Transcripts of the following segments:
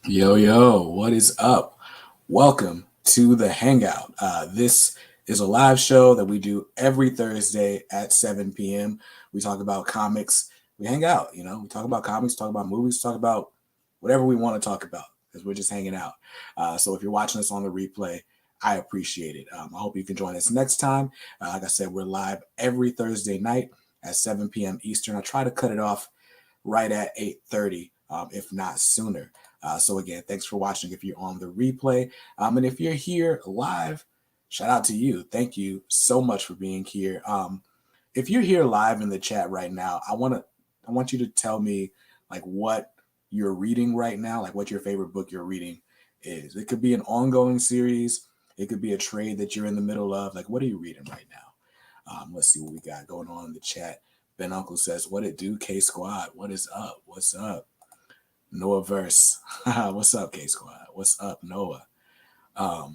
Yo, what is up? Welcome to the Hangout. This is a live show that we do every Thursday at 7 p.m. We talk about comics. We hang out, we talk about comics, talk about movies, talk about whatever we want to talk about because we're just hanging out. So if you're watching us on the replay, I appreciate it. I hope you can join us next time. Like I said, we're live every Thursday night at 7 p.m. Eastern. I try to cut it off right at 8:30, if not sooner. So again, thanks for watching if you're on the replay. And if you're here live, shout out to you. Thank you so much for being here. If you're here live in the chat right now, I want you to tell me like what you're reading right now, like what your favorite book you're reading is. It could be an ongoing series. It could be a trade that you're in the middle of. Like, what are you reading right now? Let's see what we got going on in the chat. Ben Uncle says, "What it do, K Squad? What is up? What's up?" Noah Verse. What's up, K Squad? What's up, Noah? I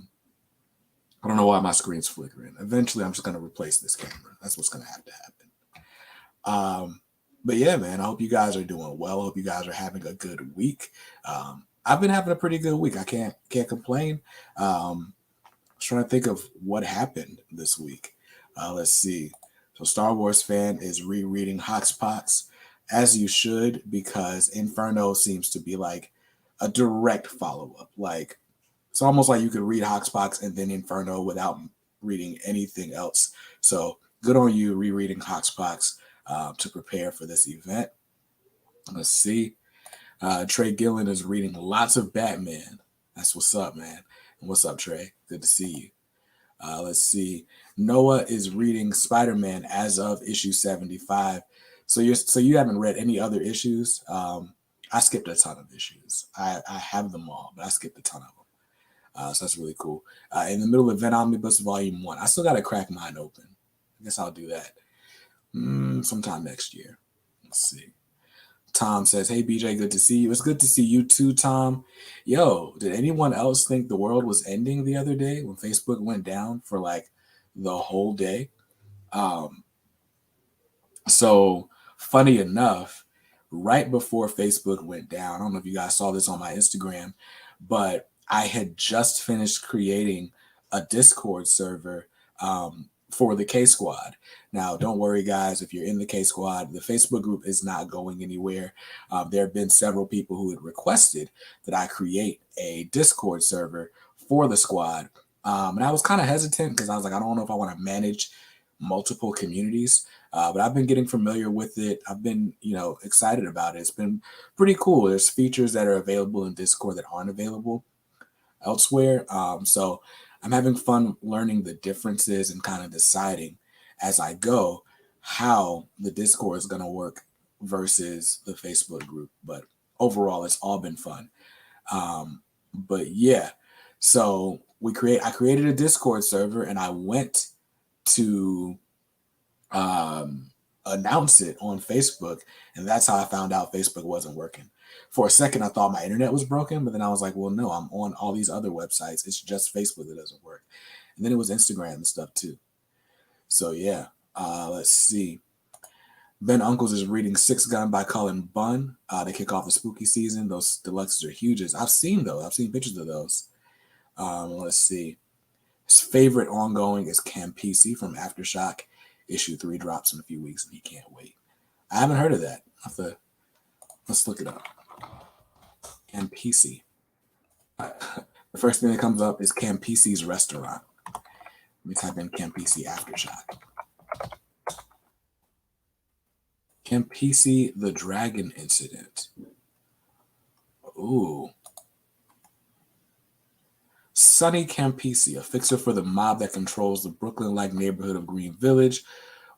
don't know why my screen's flickering. Eventually, I'm just going to replace this camera. That's what's going to have to happen. But yeah, man, I hope you guys are doing well. I hope you guys are having a good week. I've been having a pretty good week. I can't complain. I was trying to think of what happened this week. Let's see. So Star Wars fan is rereading Hoxpox, as you should, because Inferno seems to be like a direct follow-up. Like it's almost like you could read Hoxpox and then Inferno without reading anything else. So good on you rereading Hoxpox to prepare for this event. Let's see. Trey Gillen is reading lots of Batman. That's what's up, man. And what's up, Trey? Good to see you. Let's see. Noah is reading Spider-Man as of issue 75. So you haven't read any other issues? I skipped a ton of issues. I have them all, but I skipped a ton of them. So that's really cool. In the middle of Venom Omnibus Volume 1. I still got to crack mine open. I guess I'll do that sometime next year. Let's see. Tom says, "Hey, BJ, good to see you." It's good to see you too, Tom. Yo, did anyone else think the world was ending the other day when Facebook went down for like the whole day? So funny enough, right before Facebook went down, I don't know if you guys saw this on my Instagram, but I had just finished creating a Discord server for the K Squad. Now, don't worry, guys, if you're in the K Squad, the Facebook group is not going anywhere. There have been several people who had requested that I create a Discord server for the squad. And I was kind of hesitant because I was like, I don't know if I want to manage multiple communities. But I've been getting familiar with it. I've been, excited about it. It's been pretty cool. There's features that are available in Discord that aren't available elsewhere. So I'm having fun learning the differences and kind of deciding as I go how the Discord is going to work versus the Facebook group. But overall, it's all been fun. But yeah, so I created a Discord server and I went to announce it on Facebook, and that's how I found out Facebook wasn't working. For a second, I thought my internet was broken, but then I was like, well, no, I'm on all these other websites. It's just Facebook that doesn't work. And then it was Instagram and stuff too. So yeah, let's see. Ben Uncles is reading Six Gun by Cullen Bunn to kick off the spooky season. Those deluxes are huge. I've seen those. I've seen pictures of those. Let's see. His favorite ongoing is Campisi from Aftershock. Issue 3 drops in a few weeks, and he can't wait. I haven't heard of that. Let's look it up. Campisi. The first thing that comes up is Campisi's restaurant. Let me type in Campisi Aftershock. Campisi, the Dragon Incident. Ooh. Sonny Campisi, a fixer for the mob that controls the Brooklyn-like neighborhood of Green Village,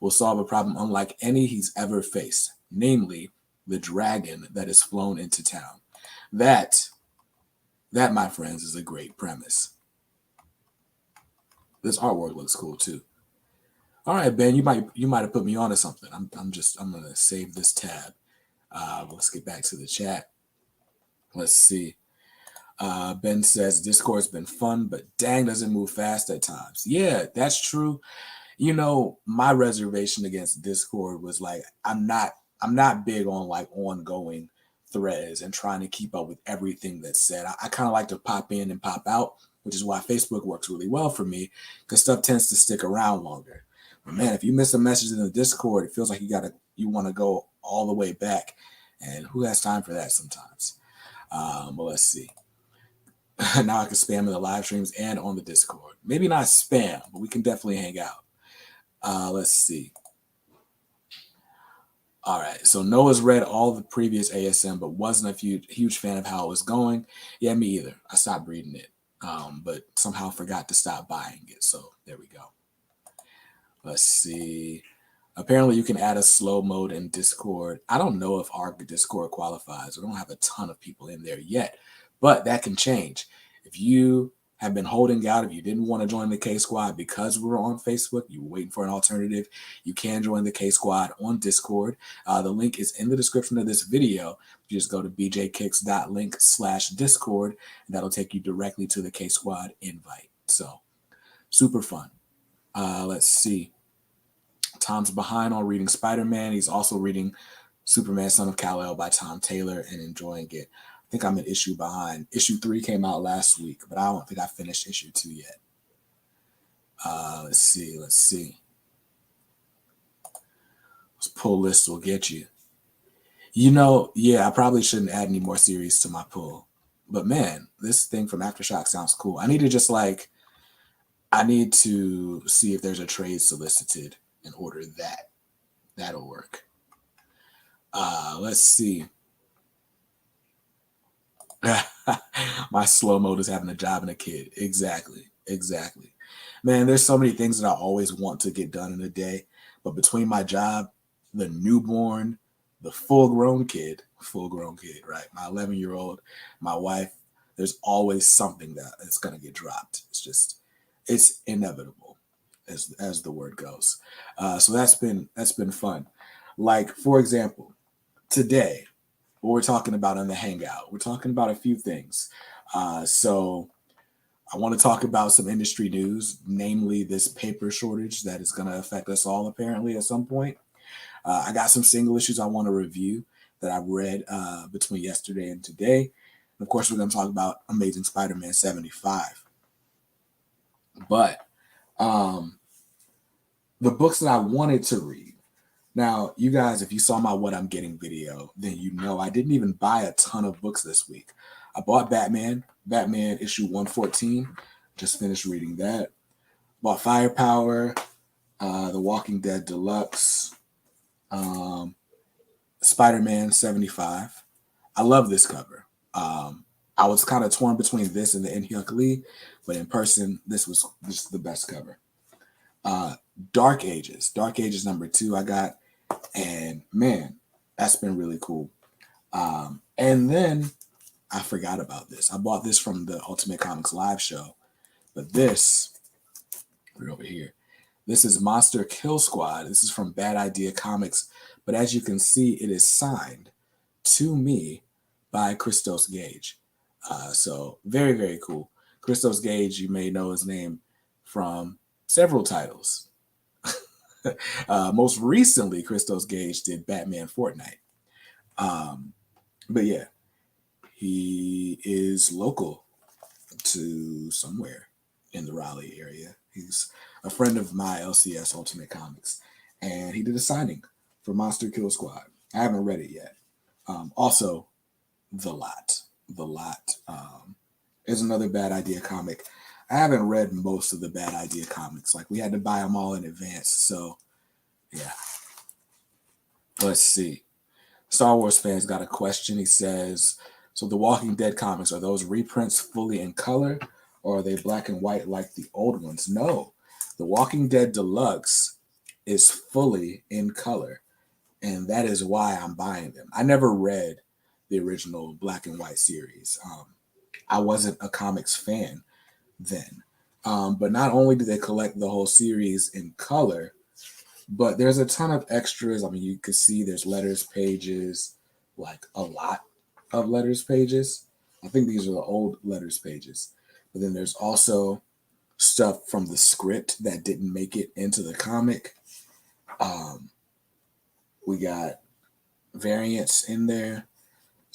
will solve a problem unlike any he's ever faced, namely the dragon that has flown into town. That, my friends, is a great premise. This artwork looks cool too. All right, Ben, you might have put me on to something. I'm gonna save this tab. Let's get back to the chat. Let's see. Ben says Discord's been fun, but dang, does it move fast at times. Yeah, that's true. My reservation against Discord was like I'm not big on like ongoing threads and trying to keep up with everything that's said. I kind of like to pop in and pop out, which is why Facebook works really well for me, because stuff tends to stick around longer. But man, if you miss a message in the Discord, it feels like you want to go all the way back, and who has time for that sometimes? Well, let's see. Now I can spam in the live streams and on the Discord. Maybe not spam, but we can definitely hang out. Let's see. All right, so Noah's read all the previous ASM, but wasn't a huge fan of how it was going. Yeah, me either. I stopped reading it, but somehow forgot to stop buying it. So there we go. Let's see. Apparently, you can add a slow mode in Discord. I don't know if our Discord qualifies. We don't have a ton of people in there yet, but that can change. If you have been holding out, if you didn't want to join the K Squad because we were on Facebook, you were waiting for an alternative, you can join the K Squad on Discord. The link is in the description of this video. You just go to bjkicks.link/Discord, and that'll take you directly to the K Squad invite. So super fun. Let's see. Tom's behind on reading Spider-Man. He's also reading Superman, Son of Kal-El by Tom Taylor and enjoying it. I think I'm an issue behind. Issue 3 came out last week, but I don't think I finished issue 2 yet. Let's see. This pull list will get you. I probably shouldn't add any more series to my pull. But man, this thing from Aftershock sounds cool. I need to see if there's a trade solicited and order that. That'll work. Let's see. My slow mode is having a job and a kid. Exactly. Man, there's so many things that I always want to get done in a day. But between my job, the newborn, the full-grown kid, right? My 11-year-old, my wife, there's always something that's going to get dropped. It's inevitable, as the word goes. So that's been fun. Like, for example, today, what we're talking about on the Hangout, we're talking about a few things. So I want to talk about some industry news, namely this paper shortage that is going to affect us all apparently at some point. I got some single issues I want to review that I've read between yesterday and today. And of course, we're going to talk about Amazing Spider-Man 75. But the books that I wanted to read. Now, you guys, if you saw my What I'm Getting video, then you know I didn't even buy a ton of books this week. I bought Batman issue 114. Just finished reading that. Bought Firepower, The Walking Dead Deluxe, Spider-Man 75. I love this cover. I was kind of torn between this and the In-Hyuk Lee, but in person, this was just the best cover. Dark Ages number 2 I got, and man, that's been really cool. And then I forgot about this. I bought this from the Ultimate Comics live show, but this right over here, this is Monster Kill Squad. This is from Bad Idea Comics, but as you can see, it is signed to me by Christos Gage. So very, very cool. Christos Gage, you may know his name from several titles. Most recently, Christos Gage did Batman Fortnite. But yeah, he is local to somewhere in the Raleigh area. He's a friend of my LCS Ultimate Comics, and he did a signing for Monster Kill Squad. I haven't read it yet. Also, The Lot is another Bad Idea comic. I haven't read most of the Bad Idea comics. Like, we had to buy them all in advance. So, yeah. Let's see. Star Wars fans got a question. He says, so the Walking Dead comics, are those reprints fully in color, or are they black and white like the old ones? No. The Walking Dead Deluxe is fully in color, and that is why I'm buying them. I never read the original black and white series. I wasn't a comics fan then. But not only do they collect the whole series in color, but there's a ton of extras. I mean, you can see there's letters pages, like a lot of letters pages. I think these are the old letters pages. But then there's also stuff from the script that didn't make it into the comic. We got variants in there.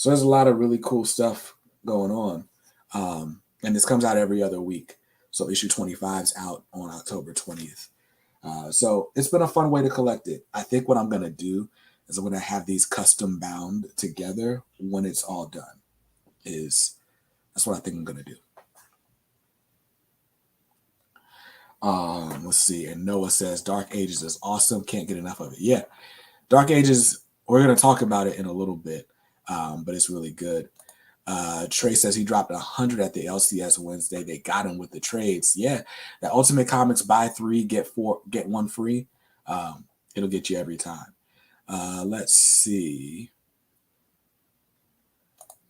So there's a lot of really cool stuff going on. And this comes out every other week. So issue 25 is out on October 20th. So it's been a fun way to collect it. I think what I'm going to do is I'm going to have these custom bound together when it's all done. That's what I think I'm going to do. Let's see. And Noah says Dark Ages is awesome. Can't get enough of it. Yeah. Dark Ages, we're going to talk about it in a little bit, but it's really good. Trey says he dropped 100 at the LCS Wednesday. They got him with the trades. Yeah, that Ultimate Comics buy 3 get 1 free. It'll get you every time. Let's see.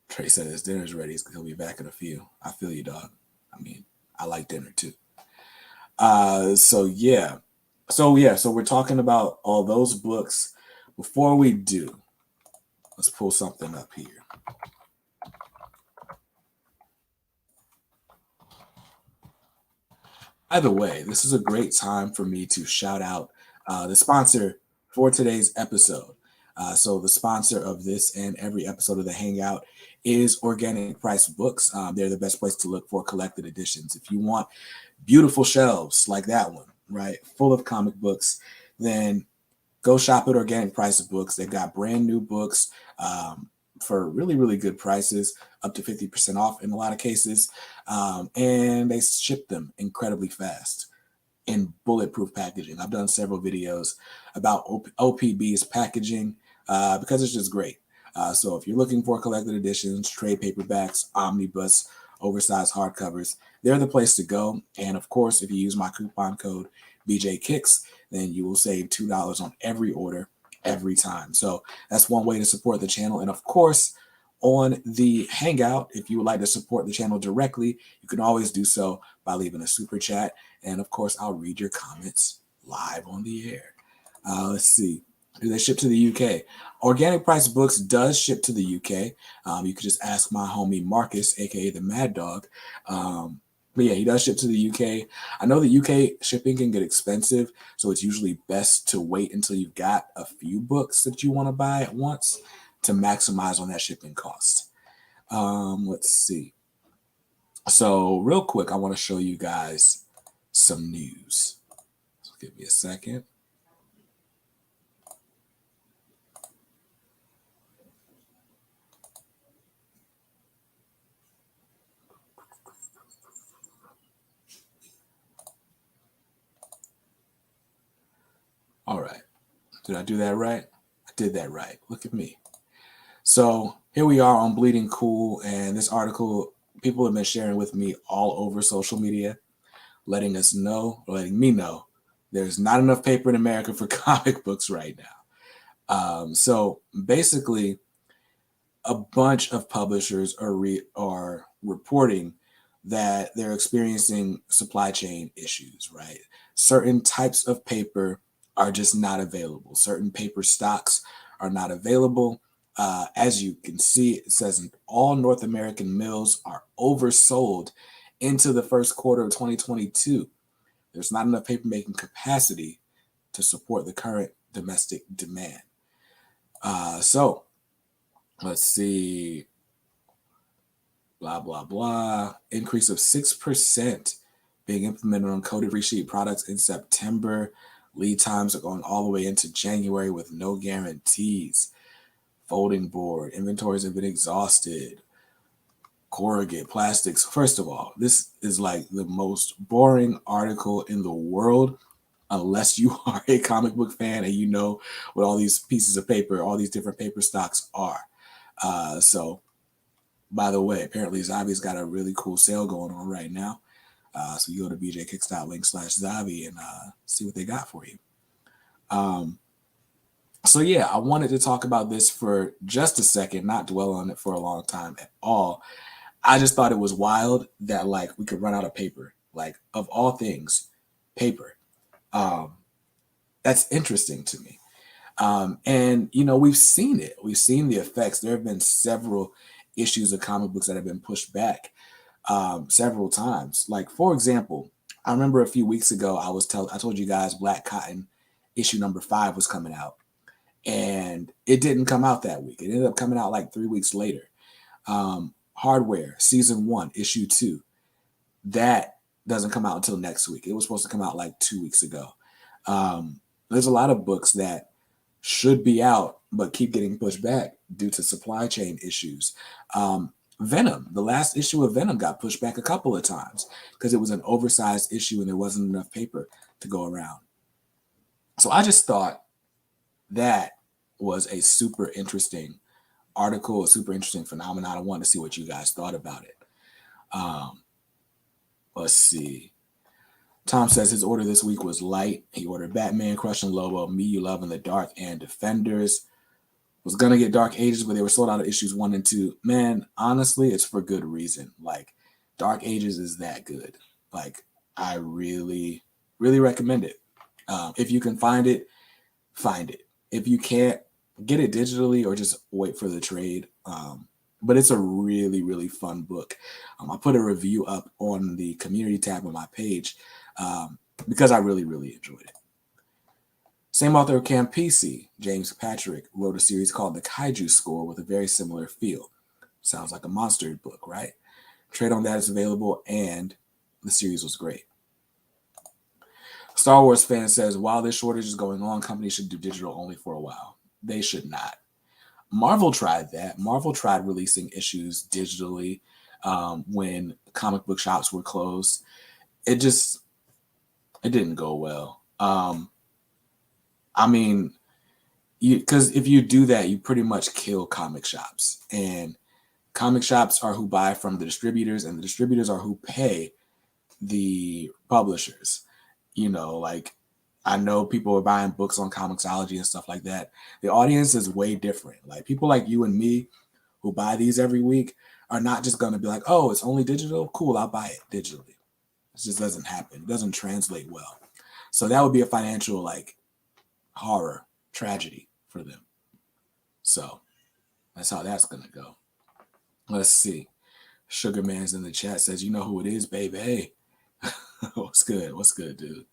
Trey said his dinner's ready. He'll be back in a few. I feel you, dog. I mean, I like dinner too. So we're talking about all those books. Before we do, let's pull something up here. Either way, this is a great time for me to shout out the sponsor for today's episode. So the sponsor of this and every episode of the Hangout is Organic Price Books. They're the best place to look for collected editions. If you want beautiful shelves like that one, right, full of comic books, then go shop at Organic Price Books. They've got brand new books for really, really good prices, up to 50% off in a lot of cases. And they ship them incredibly fast in bulletproof packaging. I've done several videos about OPB's packaging because it's just great. So if you're looking for collected editions, trade paperbacks, omnibus, oversized hardcovers, they're the place to go. And of course, if you use my coupon code BJKicks, then you will save $2 on every order every time. So that's one way to support the channel. And of course, on the Hangout, if you would like to support the channel directly, you can always do so by leaving a super chat. And of course, I'll read your comments live on the air. Let's see. Do they ship to the UK? Organic Price Books does ship to the UK. You could just ask my homie Marcus, aka the Mad Dog. But yeah, he does ship to the UK. I know the UK shipping can get expensive, so it's usually best to wait until you've got a few books that you want to buy at once to maximize on that shipping cost. Let's see. So real quick, I want to show you guys some news. So give me a second. All right. Did I do that right? I did that right. Look at me. So here we are on Bleeding Cool, and this article people have been sharing with me all over social media, letting me know there's not enough paper in America for comic books right now. So basically, a bunch of publishers are reporting that they're experiencing supply chain issues, right? Certain types of paper are just not available. Certain paper stocks are not available. As you can see, it says all North American mills are oversold into the first quarter of 2022. There's not enough paper making capacity to support the current domestic demand. So let's see. Blah, blah, blah. Increase of 6% being implemented on coated free sheet products in September. Lead times are going all the way into January with no guarantees. Folding board. Inventories have been exhausted. Corrugate plastics. First of all, this is like the most boring article in the world, unless you are a comic book fan and you know what all these pieces of paper, all these different paper stocks are. So, by the way, apparently Zavi's got a really cool sale going on right now. So you go to bjkicks.link/Zavi and see what they got for you. So yeah, I wanted to talk about this for just a second, not dwell on it for a long time at all. I just thought it was wild that like we could run out of paper, like of all things, paper. That's interesting to me. And you know, we've seen it. We've seen the effects. There have been several issues of comic books that have been pushed back several times. Like for example, I remember a few weeks ago I told you guys Black Cotton issue number 5 was coming out, and it didn't come out that week. It ended up coming out like 3 weeks later. Hardware season 1 issue 2, that doesn't come out until next week. It was supposed to come out like 2 weeks ago. There's a lot of books that should be out but keep getting pushed back due to supply chain issues. Venom, the last issue of Venom got pushed back a couple of times because it was an oversized issue and there wasn't enough paper to go around. So I just thought that was a super interesting article, a super interesting phenomenon. I wanted to see what you guys thought about it. Let's see. Tom says his order this week was light. He ordered Batman, Crushing Lobo, Me You Love in the Dark, and Defenders. Was going to get Dark Ages, but they were sold out of issues 1 and 2. Man, honestly, it's for good reason. Like, Dark Ages is that good. Like, I really, really recommend it. If you can find it, find it. If you can't, get it digitally or just wait for the trade. But it's a really, really fun book. I put a review up on the community tab on my page because I really, really enjoyed it. Same author of Camp PC, James Patrick, wrote a series called The Kaiju Score with a very similar feel. Sounds like a monster book, right? Trade on that is available, and the series was great. Star Wars fan says, while this shortage is going on, companies should do digital only for a while. They should not. Marvel tried that. Marvel tried releasing issues digitally when comic book shops were closed. It didn't go well. I mean, because if you do that, you pretty much kill comic shops. And comic shops are who buy from the distributors, and the distributors are who pay the publishers. You know, like, I know people are buying books on Comixology and stuff like that. The audience is way different. Like, people like you and me who buy these every week are not just going to be like, oh, it's only digital? Cool, I'll buy it digitally. It just doesn't happen. It doesn't translate well. So that would be a financial, like, horror tragedy for them. So that's how that's going to go. Let's see. Sugar Man's in the chat says, you know who it is, baby. Hey, what's good? What's good, dude?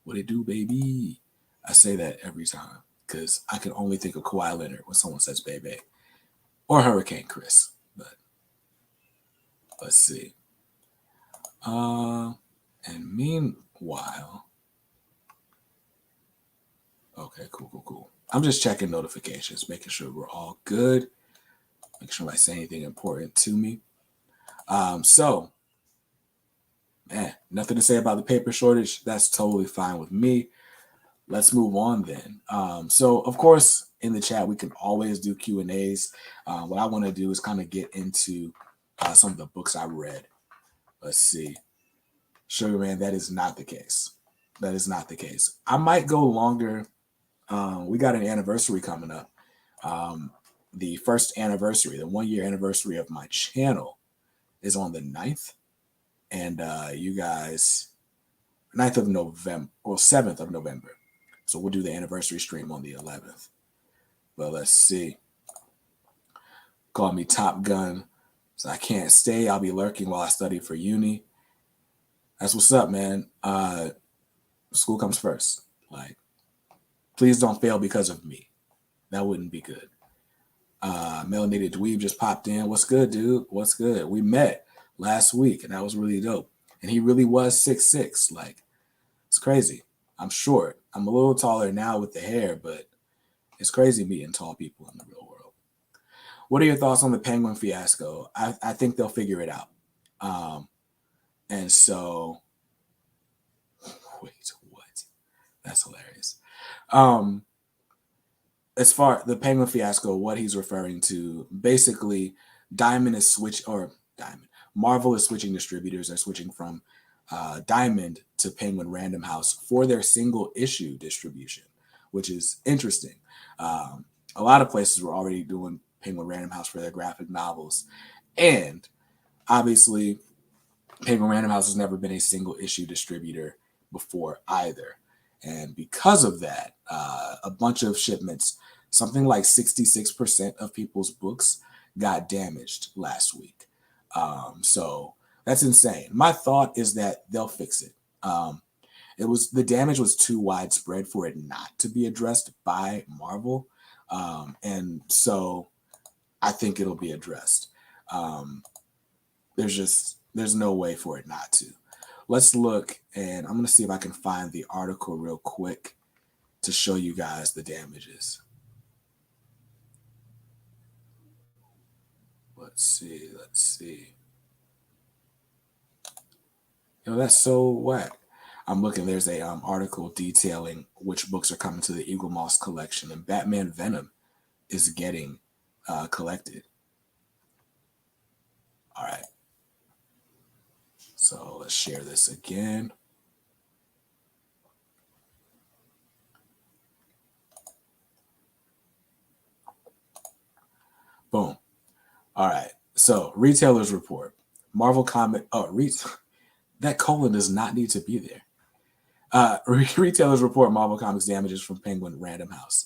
What it do, baby? I say that every time because I can only think of Kawhi Leonard when someone says baby, or Hurricane Chris. But let's see. And meanwhile, okay, cool. I'm just checking notifications, making sure we're all good, making sure I say anything important to me. So, man, nothing to say about the paper shortage. That's totally fine with me. Let's move on then. So, of course, in the chat, we can always do Q&As. What I want to do is kind of get into some of the books I read. Let's see. Sugar Man, that is not the case. That is not the case. I might go longer. We got an anniversary coming up. The first anniversary, the 1-year anniversary of my channel is on the 9th. And you guys, 9th of November, or 7th of November. So we'll do the anniversary stream on the 11th. But let's see. Call me Top Gun. So I can't stay. I'll be lurking while I study for uni. That's what's up, man. School comes first. Like, please don't fail because of me. That wouldn't be good. Melanated Dweeb just popped in. What's good, dude? What's good? We met last week, and that was really dope. And he really was 6'6". Like, it's crazy. I'm short. I'm a little taller now with the hair, but it's crazy meeting tall people in the real world. What are your thoughts on the Penguin fiasco? I think they'll figure it out. And so, wait, what? That's hilarious. As far the Penguin fiasco, what he's referring to, basically, Marvel is switching distributors. They're switching from Diamond to Penguin Random House for their single issue distribution, which is interesting. A lot of places were already doing Penguin Random House for their graphic novels. And obviously, Penguin Random House has never been a single issue distributor before either. And because of that, a bunch of shipments, something like 66% of people's books got damaged last week. So that's insane. My thought is that they'll fix it. The damage was too widespread for it not to be addressed by Marvel. And so I think it'll be addressed. There's no way for it not to. Let's look, and I'm going to see if I can find the article real quick to show you guys the damages. Let's see. That's so whack. I'm looking. There's a article detailing which books are coming to the Eagle Moss collection, and Batman Venom is getting collected. All right. So let's share this again. Boom. All right. So retailers report. Marvel Comic. That colon does not need to be there. Retailers report Marvel Comics damages from Penguin Random House.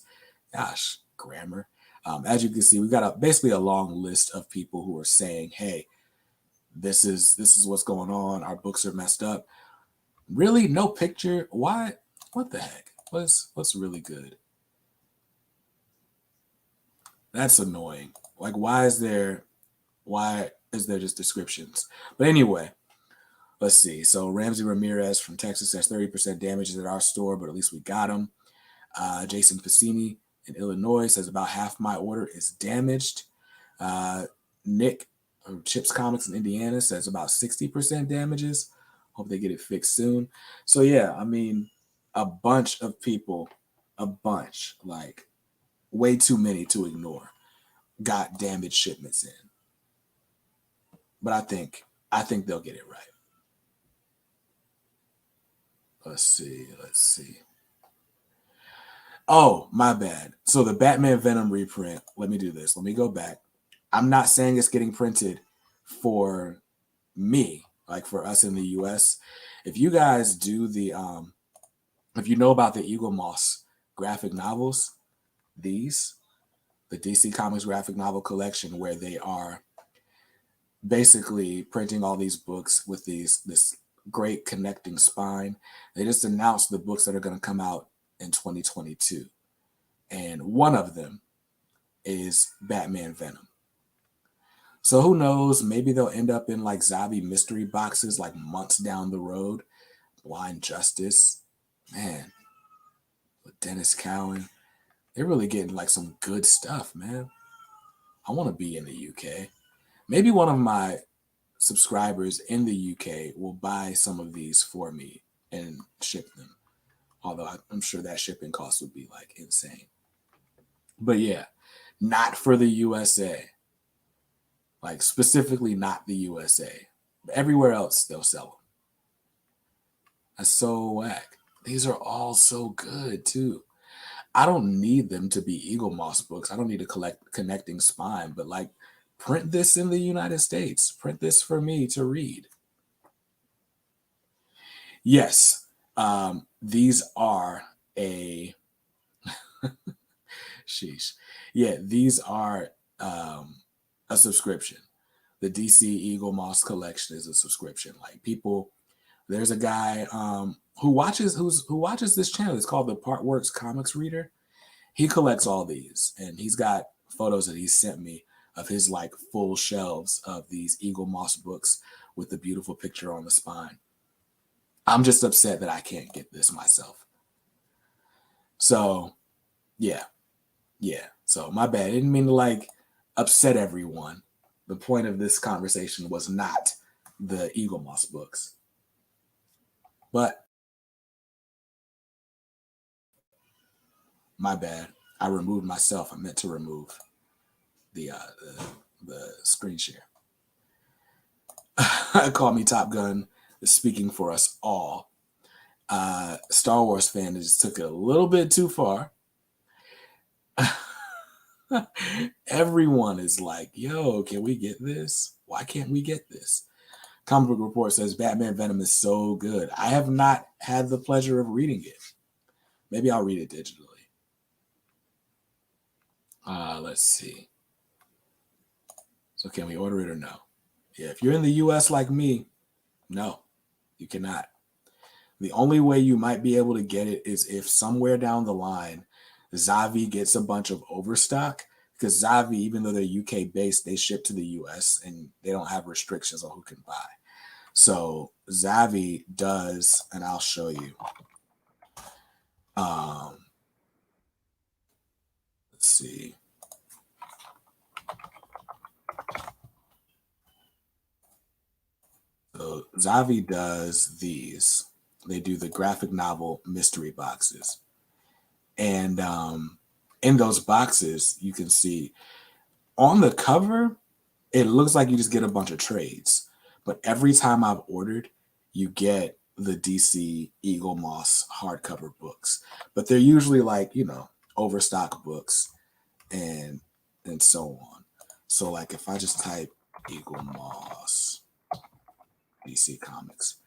Gosh, grammar. As you can see, we've got basically a long list of people who are saying, "Hey, this is what's going on. Our books are messed up." Really, no picture. Why? What the heck? What's really good? That's annoying. Like, why is there just descriptions? But anyway, let's see. So Ramsey Ramirez from Texas says 30% damages at our store, but at least we got him. Jason Piscini in Illinois says about half my order is damaged. Nick from Chips Comics in Indiana says about 60% damages. Hope they get it fixed soon. So yeah, I mean, a bunch of people, like way too many to ignore, got damaged shipments in. But I think they'll get it right. Let's see. Oh, my bad. So the Batman Venom reprint, let me do this. Let me go back. I'm not saying it's getting printed for me, like for us in the US. If you guys do the if you know about the Eagle Moss graphic novels, the DC Comics graphic novel collection, where they are basically printing all these books with this great connecting spine. They just announced the books that are going to come out in 2022. And one of them is Batman Venom. So who knows? Maybe they'll end up in like Zabi mystery boxes like months down the road. Blind Justice. Man. With Dennis Cowan. They're really getting like some good stuff, man. I want to be in the UK. Maybe one of my subscribers in the UK will buy some of these for me and ship them. Although I'm sure that shipping cost would be like insane. But yeah, not for the USA. Like specifically not the USA. But everywhere else, they'll sell them. That's so whack. These are all so good too. I don't need them to be Eagle Moss books. I don't need to collect Connecting Spine, but like print this in the United States. Print this for me to read. Yes, these are a sheesh. Yeah, these are a subscription. The DC Eagle Moss collection is a subscription. Like people, there's a guy who watches this channel. It's called the Partworks Comics Reader. He collects all these, and he's got photos that he sent me of his like full shelves of these Eagle Moss books with the beautiful picture on the spine. I'm just upset that I can't get this myself. So, yeah. So my bad. I didn't mean to like upset everyone. The point of this conversation was not the Eagle Moss books. But my bad. I removed myself. I meant to remove the screen share. Call me Top Gun is speaking for us all. Star Wars fan just took it a little bit too far. Everyone is like, yo, can we get this? Why can't we get this? Comic Book Report says Batman Venom is so good. I have not had the pleasure of reading it. Maybe I'll read it digitally. Let's see. So can we order it or no? Yeah, if you're in the US like me, no, you cannot. The only way you might be able to get it is if somewhere down the line, Zavi gets a bunch of overstock. Because Zavi, even though they're UK based, they ship to the US and they don't have restrictions on who can buy. So Zavi does, and I'll show you. Let's see. So Zavi does these. They do the graphic novel mystery boxes. And in those boxes, you can see on the cover, it looks like you just get a bunch of trades. But every time I've ordered, you get the DC Eagle Moss hardcover books. But they're usually like, you know, overstock books and so on. So like if I just type Eagle Moss DC Comics,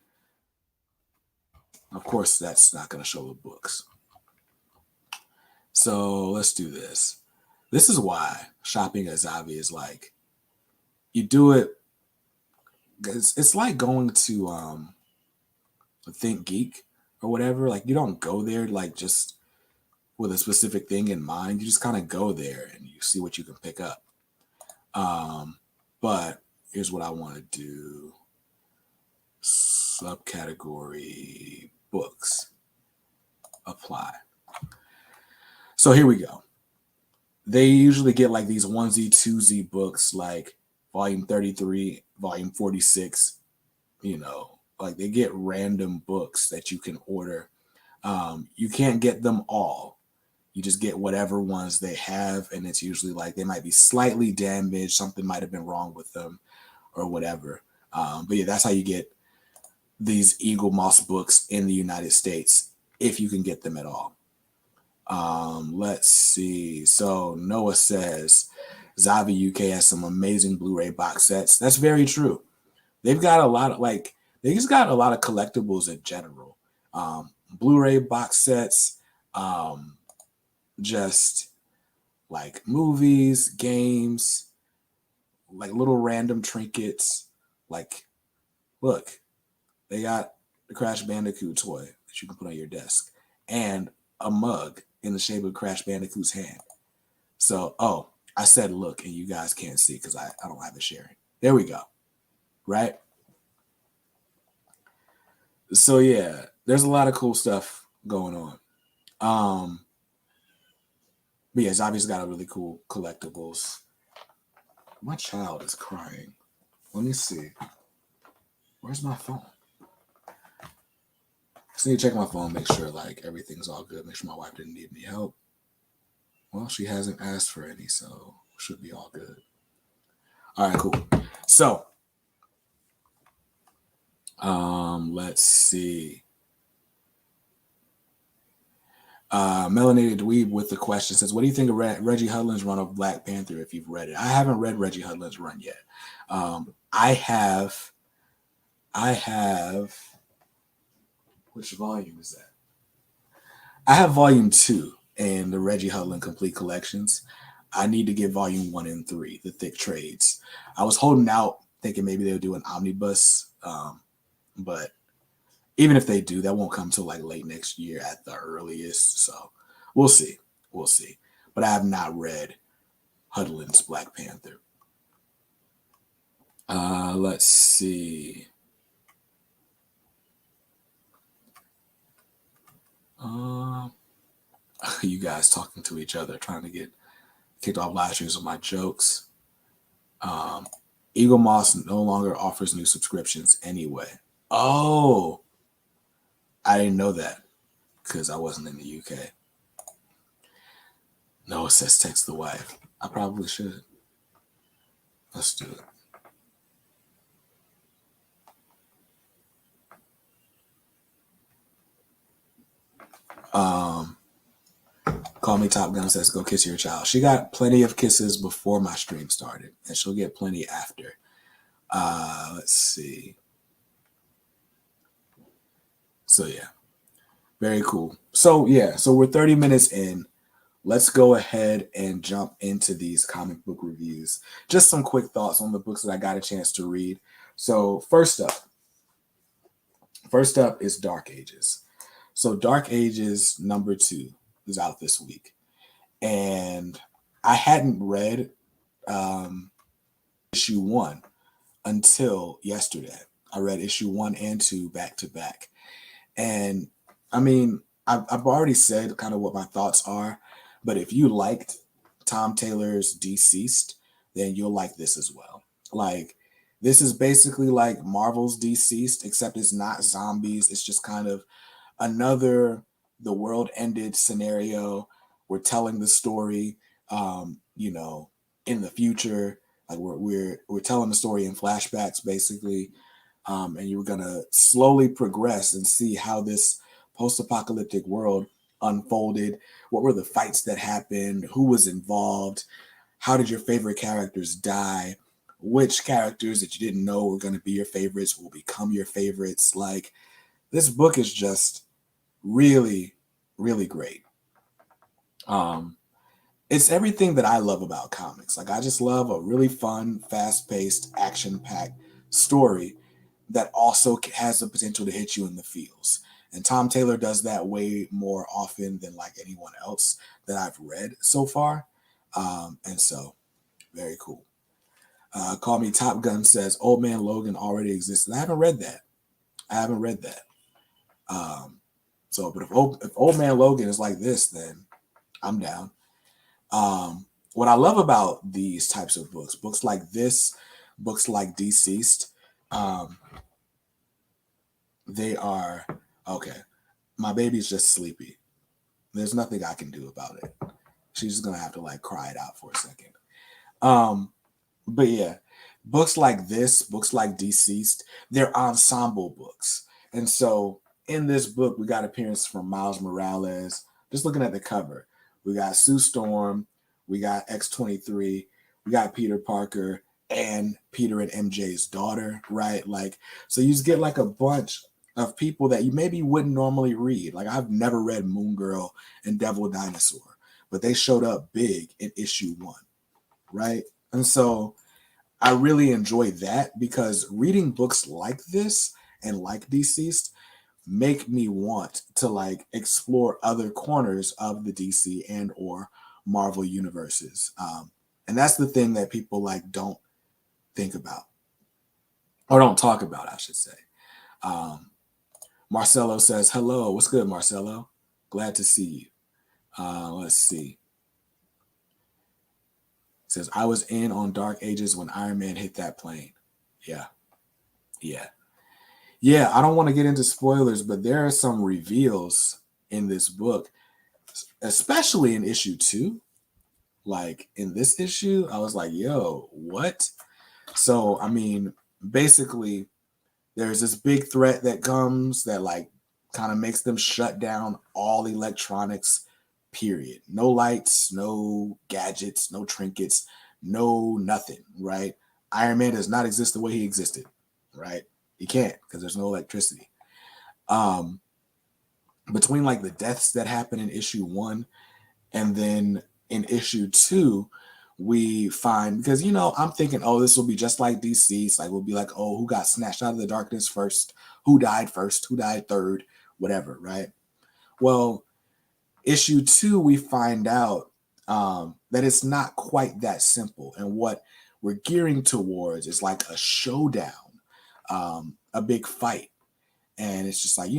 of course that's not going to show the books. So let's do this. This is why shopping at Zavi is like, you do it, it's like going to Think Geek or whatever. Like you don't go there like just with a specific thing in mind. You just kind of go there and you see what you can pick up. But here's what I want to do. Subcategory books. Apply. So here we go. They usually get like these 1Z, 2Z books, like volume 33, volume 46, you know, like they get random books that you can order. You can't get them all. You just get whatever ones they have. And it's usually like they might be slightly damaged. Something might have been wrong with them or whatever. But yeah, that's how you get these Eagle Moss books in the United States, if you can get them at all. Let's see. So Noah says Zavi UK has some amazing Blu-ray box sets. That's very true. They've got a lot of they just got a lot of collectibles in general. Blu-ray box sets, just like movies, games, like little random trinkets. Like, look, they got the Crash Bandicoot toy that you can put on your desk and a mug in the shape of Crash Bandicoot's hand. So, I said look, and you guys can't see because I don't have it sharing. There we go. Right? So, yeah, there's a lot of cool stuff going on. But yeah, Zavi's got a really cool collectibles. My child is crying. Let me see. Where's my phone? Just need to check my phone, make sure like everything's all good, make sure my wife didn't need any help. Well, she hasn't asked for any, so should be all good. All right, cool. So, let's see. Melanated Dweeb with the question says, what do you think of Reggie Hudlin's run of Black Panther if you've read it? I haven't read Reggie Hudlin's run yet. I have, which volume is that? I have volume 2 in the Reggie Hudlin Complete Collections. I need to get volume 1 and 3, the thick trades. I was holding out thinking maybe they'll do an omnibus, but even if they do, that won't come till like late next year at the earliest. So we'll see. We'll see. But I have not read Hudlin's Black Panther. Let's see. You guys talking to each other, trying to get kicked off live streams with my jokes. Eagle Moss no longer offers new subscriptions anyway. Oh, I didn't know that because I wasn't in the UK. Noah says text the wife. I probably should. Let's do it. Call Me Top Gun says, go kiss your child. She got plenty of kisses before my stream started, and she'll get plenty after. Let's see. So, yeah. Very cool. So, yeah. So, we're 30 minutes in. Let's go ahead and jump into these comic book reviews. Just some quick thoughts on the books that I got a chance to read. So, first up, First up is Dark Ages. So Dark Ages #2 is out this week. And I hadn't read issue 1 until yesterday. I read issue 1 and 2 back to back. And I mean, I've already said kind of what my thoughts are, but if you liked Tom Taylor's Deceased, then you'll like this as well. Like, this is basically like Marvel's Deceased, except it's not zombies. It's just kind of another the world ended scenario. We're telling the story, in the future. Like we're telling the story in flashbacks, basically. And you were gonna slowly progress and see how this post-apocalyptic world unfolded. What were the fights that happened? Who was involved? How did your favorite characters die? Which characters that you didn't know were going to be your favorites will become your favorites? Like, this book is just really, really great. It's everything that I love about comics. Like, I just love a really fun, fast-paced, action-packed story that also has the potential to hit you in the feels. And Tom Taylor does that way more often than like anyone else that I've read so far. And so, very cool. Call Me Top Gun says Old Man Logan already existed. I haven't read that. But if Old Man Logan is like this, then I'm down. What I love about these types of books like this, books like Deceased, they are okay. My baby's just sleepy. There's nothing I can do about it. She's just gonna have to like cry it out for a second. But yeah, books like this, books like Deceased, they're ensemble books. And so in this book, we got appearances from Miles Morales. Just looking at the cover, we got Sue Storm, we got X-23, we got Peter Parker, and Peter and MJ's daughter, right? Like, so you just get like a bunch of people that you maybe wouldn't normally read. Like, I've never read Moon Girl and Devil Dinosaur, but they showed up big in issue 1, right? And so I really enjoy that, because reading books like this and like Deceased make me want to like explore other corners of the DC and or Marvel universes. And that's the thing that people like don't think about, or don't talk about, I should say. Marcelo says, hello. What's good, Marcelo? Glad to see you. Let's see. It says, I was in on Dark Ages when Iron Man hit that plane. Yeah. I don't want to get into spoilers, but there are some reveals in this book, especially in issue 2. Like, in this issue, I was like, yo, what? So, I mean, basically, there's this big threat that comes that like kind of makes them shut down all electronics, period. No lights, no gadgets, no trinkets, no nothing, right? Iron Man does not exist the way he existed, right? He can't, because there's no electricity. Between like the deaths that happen in issue 1 and then in issue 2, we find, because I'm thinking, oh, this will be just like DC. Like, we'll be like, oh, who got snatched out of the darkness first? Who died first? Who died third? Whatever, right? Well, issue 2, we find out that it's not quite that simple. And what we're gearing towards is like a showdown, a big fight. And it's just like,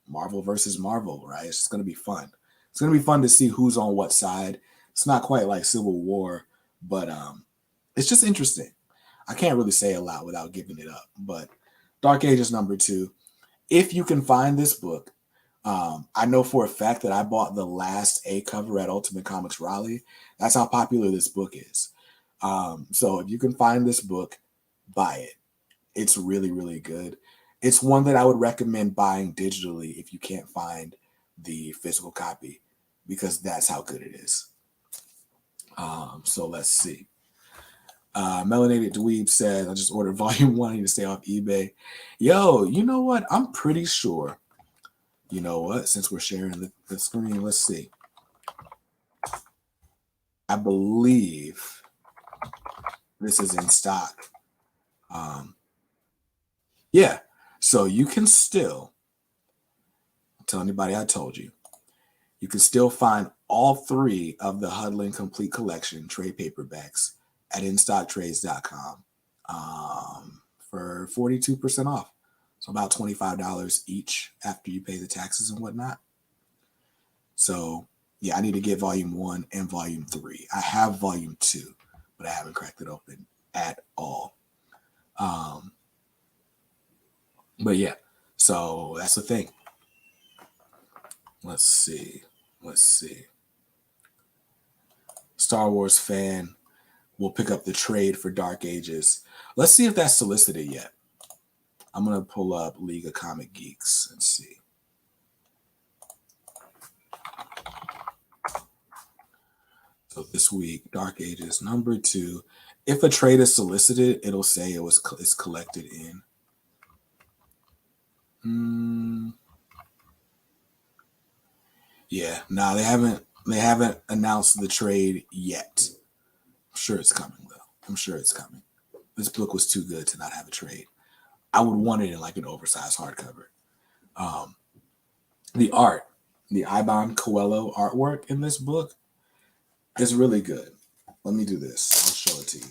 Marvel versus Marvel, right? It's just going to be fun. It's going to be fun to see who's on what side. It's not quite like Civil War, but it's just interesting. I can't really say a lot without giving it up. But Dark Ages #2, if you can find this book, I know for a fact that I bought the last A cover at Ultimate Comics Raleigh. That's how popular this book is. So if you can find this book, buy it. It's really, really good. It's one that I would recommend buying digitally if you can't find the physical copy, because that's how good it is. So let's see. Melanated Dweeb says, I just ordered volume 1. I need to stay off eBay. Yo, you know what? I'm pretty sure. You know what? Since we're sharing the screen, let's see. I believe this is in stock. Yeah. So you can still tell anybody I told you. You can still find all 3 of the Huddling Complete Collection trade paperbacks at instocktrades.com for 42% off. So about $25 each after you pay the taxes and whatnot. So yeah, I need to get volume 1 and volume 3. I have volume 2, but I haven't cracked it open at all. But yeah, so that's the thing. Let's see. Star Wars fan will pick up the trade for Dark Ages. Let's see if that's solicited yet. I'm going to pull up League of Comic Geeks and see. So this week, Dark Ages number 2. If a trade is solicited, it'll say it's collected in. Yeah, no, they haven't announced the trade yet. I'm sure it's coming though. I'm sure it's coming. This book was too good to not have a trade. I would want it in like an oversized hardcover. The art, the Iban Coelho artwork in this book is really good. Let me do this. I'll show it to you.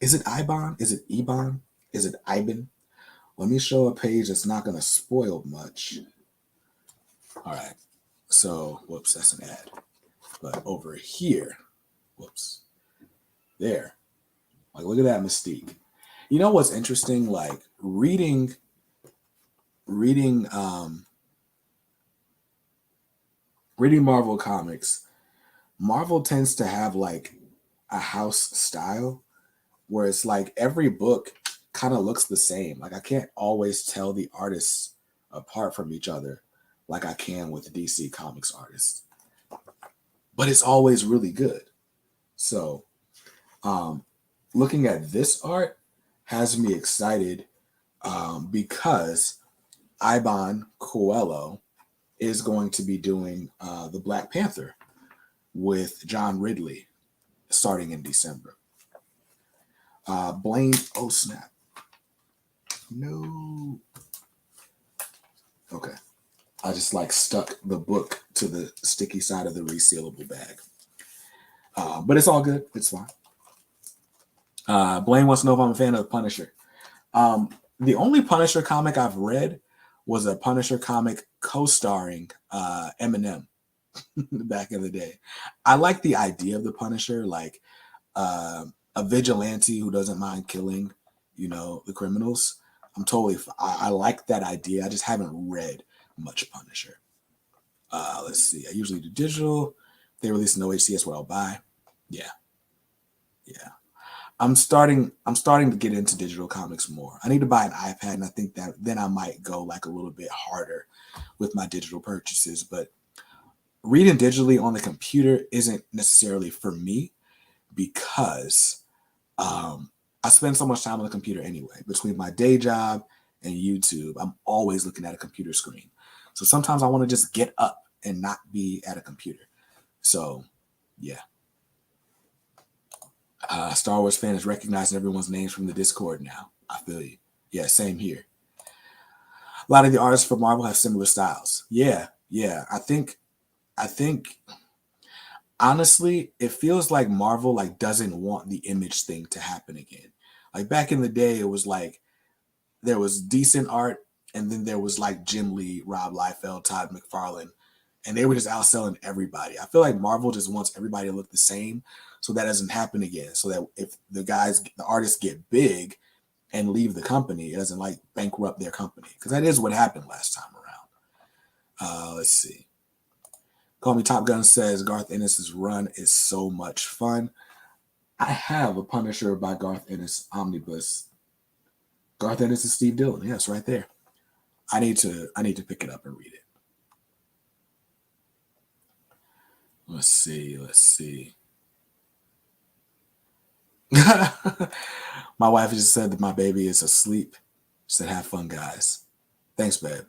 Is it Iban? Is it Iban? Is it Iban? Let me show a page that's not going to spoil much. All right. So, whoops, that's an ad. But over here, whoops, there. Like, look at that mystique. You know what's interesting? Like, reading Marvel comics, Marvel tends to have like a house style where it's like every book kind of looks the same. Like I can't always tell the artists apart from each other like I can with DC Comics artists. But it's always really good. So looking at this art has me excited because Iban Coelho is going to be doing the Black Panther with John Ridley starting in December. Blaine, oh snap. No. Okay. I just like stuck the book to the sticky side of the resealable bag. But it's all good. It's fine. Blaine wants to know if I'm a fan of Punisher. The only Punisher comic I've read was a Punisher comic co-starring Eminem back in the day. I like the idea of the Punisher, like a vigilante who doesn't mind killing, the criminals. I like that idea. I just haven't read much Punisher. Let's see. I usually do digital. They release no HCS where I'll buy. Yeah. I'm starting to get into digital comics more. I need to buy an iPad, and I think that then I might go like a little bit harder with my digital purchases. But reading digitally on the computer isn't necessarily for me because I spend so much time on the computer anyway. Between my day job and YouTube, I'm always looking at a computer screen. So sometimes I want to just get up and not be at a computer. So, yeah. Star Wars fan is recognizing everyone's names from the Discord now. I feel you. Yeah, same here. A lot of the artists for Marvel have similar styles. Yeah. I think honestly, it feels like Marvel like doesn't want the Image thing to happen again. Like back in the day, it was like there was decent art, and then there was like Jim Lee, Rob Liefeld, Todd McFarlane, and they were just outselling everybody. I feel like Marvel just wants everybody to look the same, so that doesn't happen again. So that if the artists get big and leave the company, it doesn't like bankrupt their company, because that is what happened last time around. Let's see. Call Me Top Gun says Garth Ennis' run is so much fun. I have a Punisher by Garth Ennis omnibus. Garth Ennis is Steve Dillon. Yes, right there. I need to pick it up and read it. Let's see. My wife just said that my baby is asleep. She said, have fun, guys. Thanks, babe.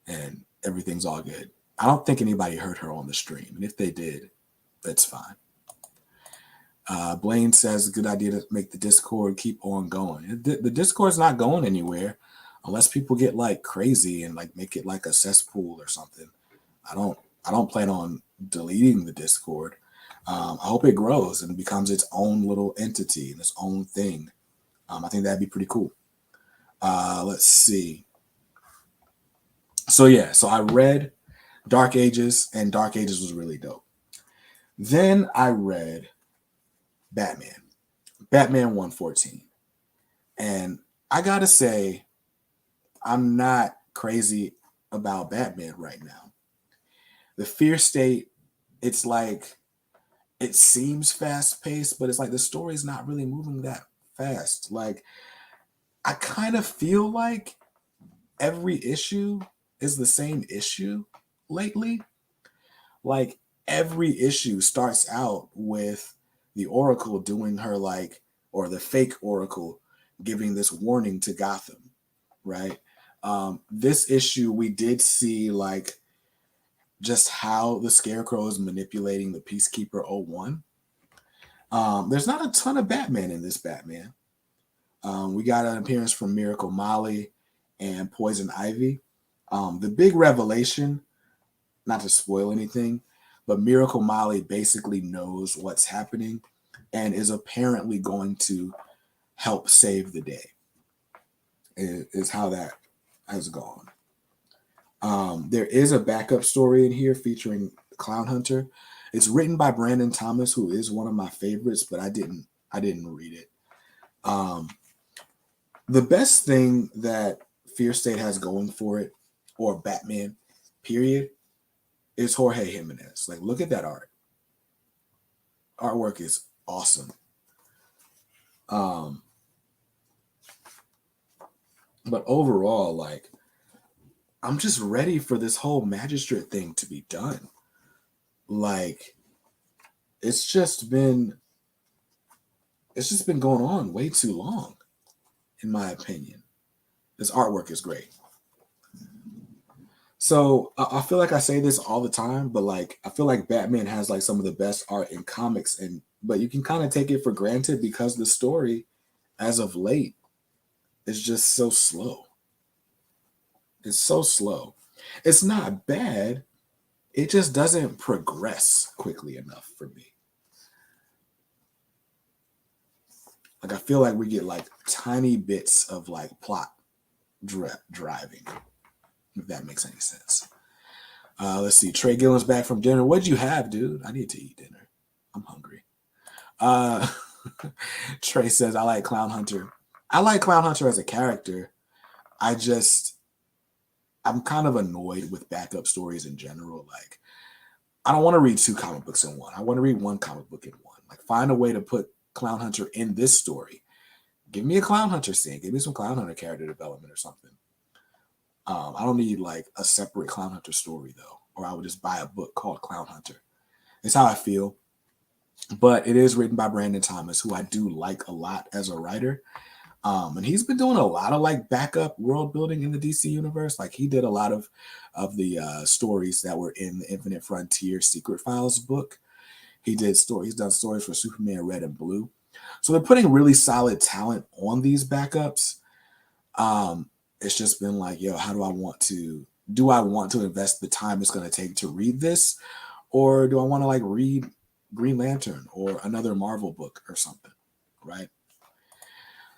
And everything's all good. I don't think anybody heard her on the stream. And if they did, that's fine. Blaine says, good idea to make the Discord keep on going. The Discord's not going anywhere unless people get like crazy and like make it like a cesspool or something. I don't plan on deleting the Discord. I hope it grows and becomes its own little entity and its own thing. I think that'd be pretty cool. Let's see. So yeah, so I read Dark Ages, and Dark Ages was really dope. Then I read Batman 114. And I gotta say, I'm not crazy about Batman right now. The fear state, it's like, it seems fast paced, but it's like the story's not really moving that fast. Like, I kind of feel like every issue is the same issue lately. Like, every issue starts out with the Oracle doing her like, or the fake Oracle giving this warning to Gotham, right? This issue, we did see like just how the Scarecrow is manipulating the Peacekeeper 01. There's not a ton of Batman in this Batman. We got an appearance from Miracle Molly and Poison Ivy. The big revelation, not to spoil anything, but Miracle Molly basically knows what's happening and is apparently going to help save the day, is how that has gone. There is a backup story in here featuring Clown Hunter. It's written by Brandon Thomas, who is one of my favorites, but I didn't read it. The best thing that Fear State has going for it, or Batman, period, is Jorge Jimenez. Like, look at that art. Artwork is awesome. But overall, like, I'm just ready for this whole magistrate thing to be done. Like, it's just been going on way too long, in my opinion. This artwork is great. So I feel like I say this all the time, but like, I feel like Batman has like some of the best art in comics, but you can kind of take it for granted because the story, as of late, is just so slow. It's so slow. It's not bad. It just doesn't progress quickly enough for me. Like, I feel like we get like tiny bits of like plot driving, if that makes any sense. Let's see. Trey Gillen's back from dinner. What'd you have, dude? I need to eat dinner. I'm hungry. Trey says, I like Clown Hunter. I like Clown Hunter as a character. I'm kind of annoyed with backup stories in general. Like, I don't want to read 2 comic books in one. I want to read 1 comic book in one. Like, find a way to put Clown Hunter in this story. Give me a Clown Hunter scene. Give me some Clown Hunter character development or something. I don't need like a separate Clown Hunter story though, or I would just buy a book called Clown Hunter. It's how I feel. But it is written by Brandon Thomas, who I do like a lot as a writer. And he's been doing a lot of like backup world building in the DC universe. Like, he did a lot of the stories that were in the Infinite Frontier Secret Files book. He's done stories for Superman Red and Blue. So they're putting really solid talent on these backups. It's just been like, yo, do I want to invest the time it's going to take to read this? Or do I want to like read Green Lantern or another Marvel book or something, right?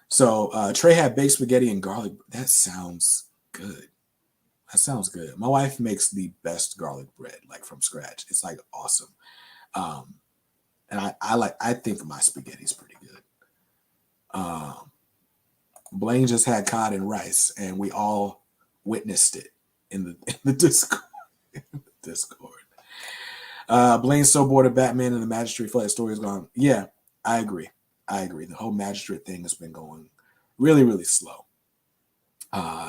So Trey had baked spaghetti and garlic. That sounds good. My wife makes the best garlic bread, like from scratch. It's like awesome. And I think my spaghetti is pretty good. Blaine just had cod and rice, and we all witnessed it in the Discord. Blaine's so bored of Batman and the Magistrate feel like the story is gone. Yeah, I agree. The whole Magistrate thing has been going really, really slow.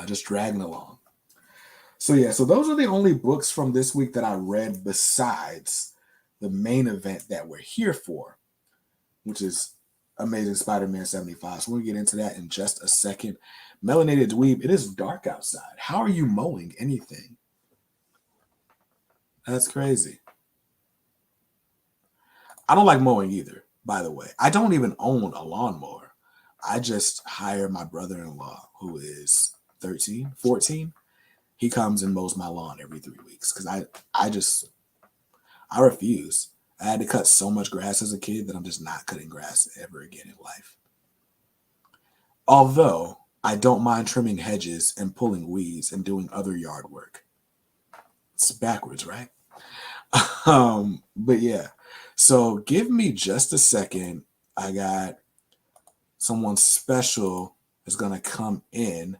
Just dragging along. So yeah, so those are the only books from this week that I read besides the main event that we're here for, which is Amazing Spider-Man 75. So we'll get into that in just a second. Melanated Dweeb, it is dark outside. How are you mowing anything? That's crazy. I don't like mowing either, by the way. I don't even own a lawnmower. I just hire my brother-in-law, who is 13, 14. He comes and mows my lawn every 3 weeks because I refuse. I had to cut so much grass as a kid that I'm just not cutting grass ever again in life. Although I don't mind trimming hedges and pulling weeds and doing other yard work. It's backwards, right? But yeah. So give me just a second. I got someone special is gonna come in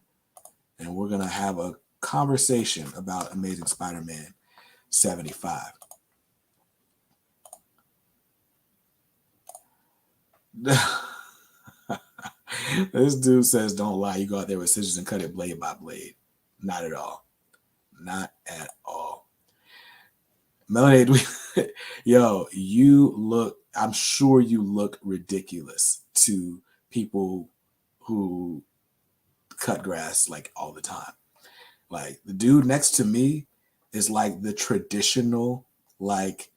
and we're gonna have a conversation about Amazing Spider-Man 75. This dude says, don't lie. You go out there with scissors and cut it blade by blade. Not at all. Not at all. Melanie, yo, I'm sure you look ridiculous to people who cut grass like all the time. Like the dude next to me is like the traditional, like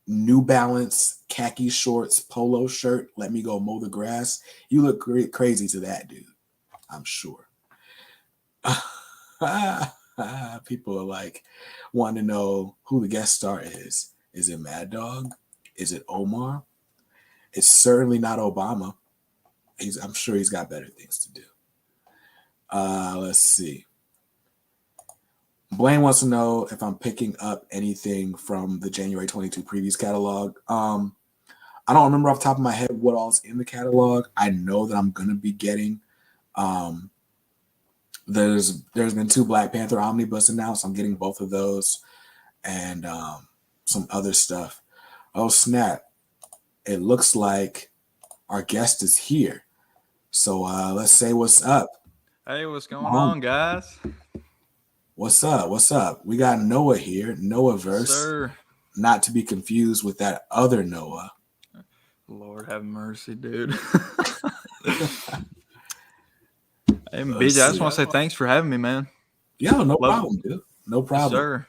New Balance, khaki shorts, polo shirt. Let me go mow the grass. You look crazy to that dude, I'm sure. People are like wanting to know who the guest star is. Is it Mad Dog? Is it Omar? It's certainly not Obama. I'm sure he's got better things to do. Let's see. Blaine wants to know if I'm picking up anything from the January 22 previews catalog. I don't remember off the top of my head what all's in the catalog. I know that I'm gonna be getting. There's been 2 Black Panther omnibus announced. I'm getting both of those, and some other stuff. Oh snap! It looks like our guest is here. So let's say what's up. Hey, what's going on, guys? What's up? What's up? We got Noah here, Noah Verse. Sir. Not to be confused with that other Noah. Lord have mercy, dude. Hey, BJ, I just want to say thanks for having me, man. Yo, no problem, dude. No problem. Yes, sir.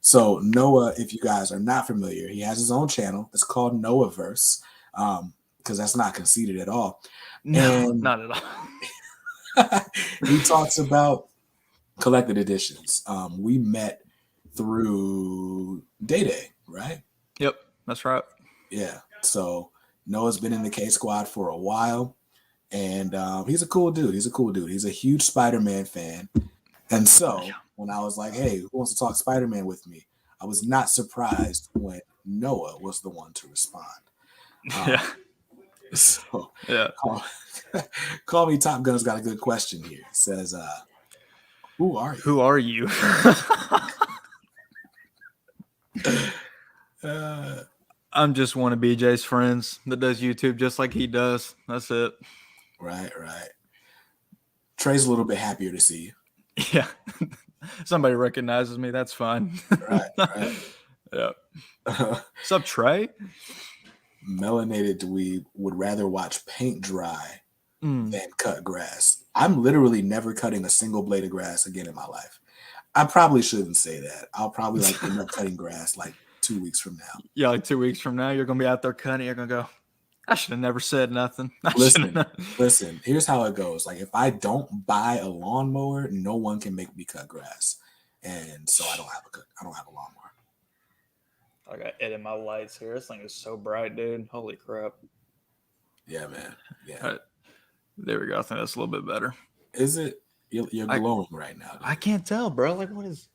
So Noah, if you guys are not familiar, he has his own channel. It's called Noah Verse, because that's not conceited at all. No, not at all. He talks about collected editions. We met through Day, right? Yep, that's right. Yeah. So Noah's been in the K Squad for a while, and he's a cool dude. He's a huge Spider-Man fan. And so when I was like, hey, who wants to talk Spider-Man with me? I was not surprised when Noah was the one to respond. Yeah. So yeah. Call Me Top Gun's got a good question here. It says, who are you? Who are you? I'm just one of BJ's friends that does YouTube just like he does. That's it. Right. Trey's a little bit happier to see you. Yeah. Somebody recognizes me. That's fine. Right. Yeah. What's up, Trey? Melanated dweeb would rather watch paint dry than cut grass. I'm literally never cutting a single blade of grass again in my life. I probably shouldn't say that. I'll probably end up cutting grass 2 weeks from now. Yeah, 2 weeks from now, you're gonna be out there cutting. You're gonna go, I should have never said nothing. Listen. Here's how it goes. If I don't buy a lawnmower, no one can make me cut grass, and so I don't have a lawnmower. I gotta edit my lights here. This thing is so bright, dude. Holy crap. Yeah, man. Yeah. There we go. I think that's a little bit better. Is it? You're glowing right now. Dude. I can't tell, bro. What is?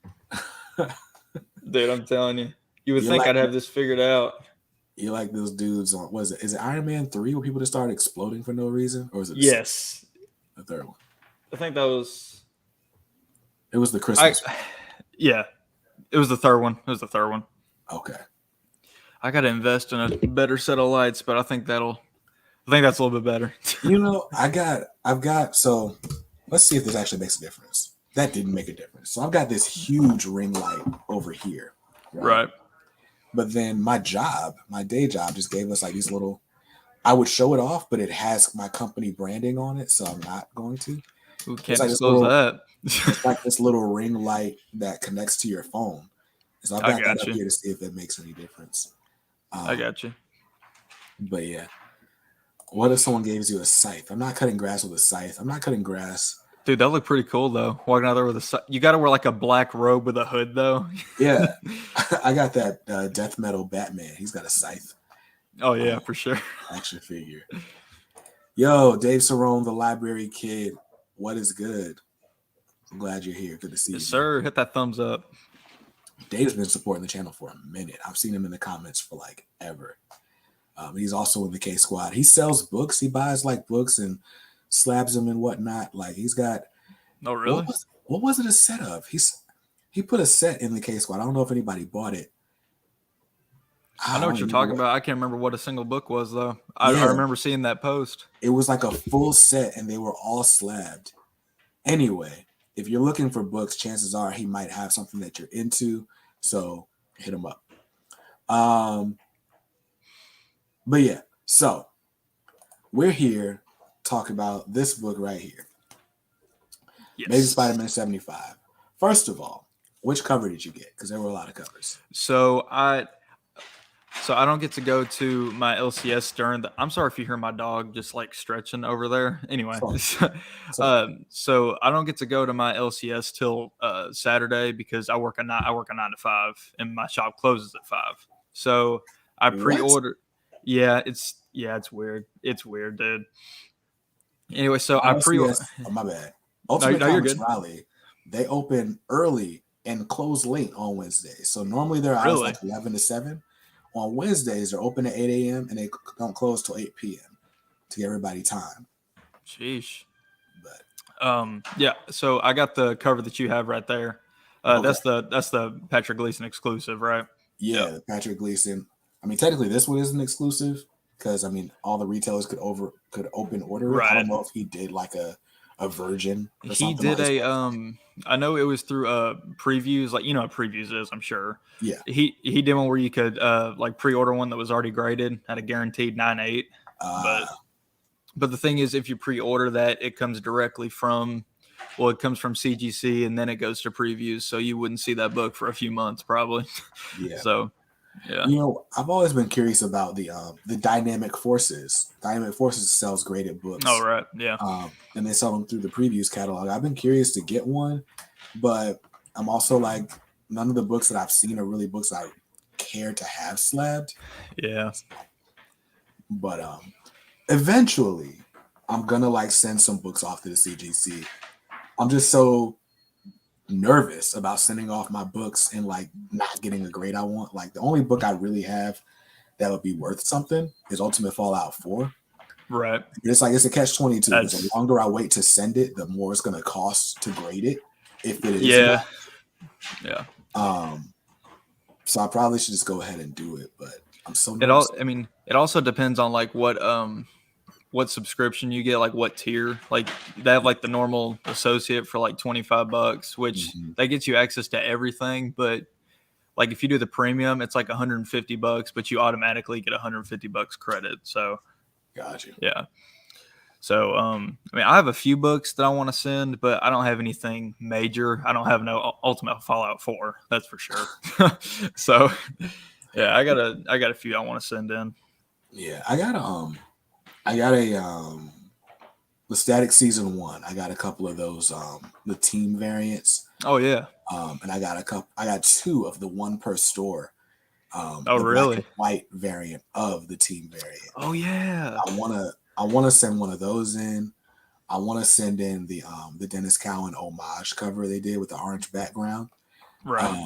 Dude, I'm telling you. You would think I'd have this figured out. You like those dudes on? What is it? Is it Iron Man 3 where people just started exploding for no reason, or is it? The third one. I think that was. It was the Christmas. Yeah, it was the third one. Okay. I got to invest in a better set of lights, but I think that's a little bit better. So let's see if this actually makes a difference. That didn't make a difference. So I've got this huge ring light over here. Right. But then my day job just gave us these little, I would show it off, but it has my company branding on it. So I'm not going to. We can't disclose that. It's like this little ring light that connects to your phone. So I've got that up here to see if it makes any difference. I got you. But yeah, what if someone gives you a scythe? I'm not cutting grass with a scythe. I'm not cutting grass. Dude, that looked pretty cool though. Walking out there with you got to wear like a black robe with a hood though. Yeah, I got that death metal Batman. He's got a scythe. Oh yeah, for sure. Action figure. Yo, Dave Cerrone, the library kid. What is good? I'm glad you're here. Good to see you. Yes, sir. Hit that thumbs up. Dave's been supporting the channel for a minute. I've seen him in the comments for like ever. He's also in the K Squad. He sells books. He buys like books and slabs them and whatnot. Like he's got. Oh really? What was it a set of? He put a set in the K Squad. I don't know if anybody bought it. I know what you're talking about. I can't remember what a single book was though. I remember seeing that post. It was like a full set, and they were all slabbed. Anyway, if you're looking for books, chances are he might have something that you're into. So hit him up. But yeah, so we're here talking about this book right here. Yes. Amazing Spider-Man 75. First of all, which cover did you get? Because there were a lot of covers. So I don't get to go to my LCS during the. I'm sorry if you hear my dog just like stretching over there. Anyway, so I don't get to go to my LCS till Saturday because I work a 9 to 5 and my shop closes at 5. So I pre-ordered. Yeah, it's weird. It's weird, dude. Anyway, so I pre-ordered. Oh, my bad. Ultimate Comics Raleigh, they open early and close late on Wednesdays. So normally they're hours like 11 to 7. On Wednesdays, they're open at 8 a.m. and they don't close till 8 p.m. to give everybody time. Sheesh. But yeah. So I got the cover that you have right there. Okay. That's the Patrick Gleason exclusive, right? Yeah, the Patrick Gleason. I mean, technically, this one isn't exclusive because I mean, all the retailers could open order it. Right. I don't know if he did like a Virgin. He did I know it was through previews, like you know what previews is, I'm sure. Yeah. He did one where you could like pre-order one that was already graded at a guaranteed 9.8. But the thing is, if you pre-order that, it comes directly from it comes from CGC and then it goes to previews, so you wouldn't see that book for a few months probably. Yeah. So yeah. You know, I've always been curious about the Dynamic Forces. Dynamic Forces sells graded books. Oh, right. Yeah. And they sell them through the previews catalog. I've been curious to get one, but I'm also like, none of the books that I've seen are really books I care to have slabbed. Yeah. But eventually, I'm going to like send some books off to the CGC. I'm just so nervous about sending off my books and like not getting a grade I want. Like the only book I really have that would be worth something is Ultimate Fallout 4. Right. It's like it's a catch-22. The longer I wait to send it, the more it's going to cost to grade it. If it is. Yeah. Yeah. So I probably should just go ahead and do it, but I'm so nervous. It also depends on like what subscription you get, like what tier. Like they have like the normal associate for like $25, which that gets you access to everything. But like if you do the premium, it's like $150, but you automatically get $150 credit. So gotcha. Yeah. So I have a few books that I want to send, but I don't have anything major. I don't have no Ultimate Fallout 4, that's for sure. So yeah, I got a few I want to send in. Yeah, I got the Static Season 1. I got a couple of those the team variants. Oh yeah. And I got 2 of the one per store. Oh really? Black and white variant of the team variant. Oh yeah. I wanna send one of those in. I want to send in the Dennis Cowan homage cover they did with the orange background. Right.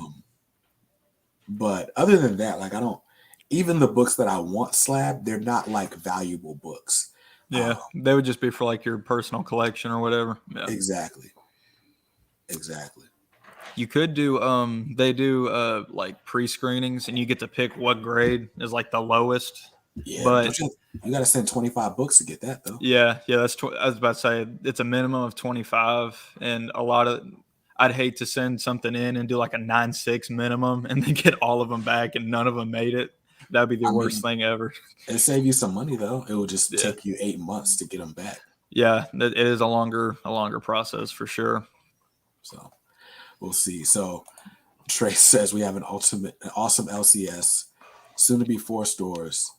But other than that, like even the books that I want slabbed, they're not like valuable books. Yeah, they would just be for like your personal collection or whatever. Yeah. Exactly. You could do they do like pre-screenings and you get to pick what grade is like the lowest. Yeah, but you got to send 25 books to get that though. Yeah, that's I was about to say it's a minimum of 25, and I'd hate to send something in and do like a 9.6 minimum and then get all of them back and none of them made it. That'd be the worst thing ever. It'd save you some money though. It would just take you 8 months to get them back. Yeah, it is a longer process for sure. So we'll see. So Trace says we have an awesome LCS, soon to be 4 stores.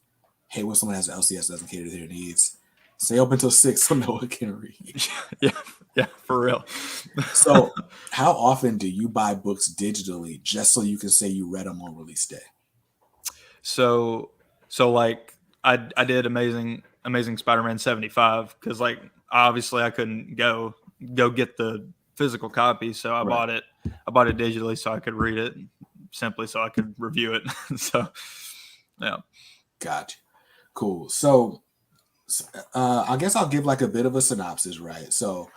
hate when someone has an LCS doesn't cater to their needs. Stay open until 6 so no one can read. Yeah, for real. So, how often do you buy books digitally just so you can say you read them on release day? So like I did Amazing Spider-Man 75 because like obviously I couldn't go get the physical copy, so I bought it digitally so I could read it, simply so I could review it. So yeah. Gotcha. Cool. So I guess I'll give like a bit of a synopsis, right? So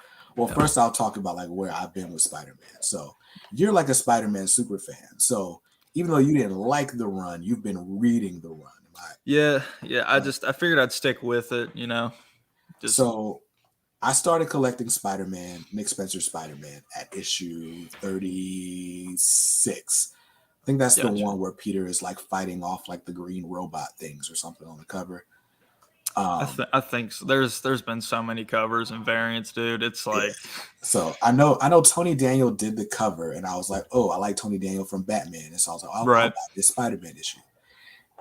first I'll talk about like where I've been with Spider-Man. So you're like a Spider-Man super fan. So even though you didn't like the run, you've been reading the run. Yeah. I figured I'd stick with it, you know. So I started collecting Spider-Man, Nick Spencer's Spider-Man at issue 36. I think that's the one where Peter is like fighting off like the green robot things or something on the cover. I think so. There's been so many covers and variants, dude. It's like so I know Tony Daniel did the cover, and I was like, oh, I like Tony Daniel from Batman, and so I was like, I'll buy this Spider-Man issue,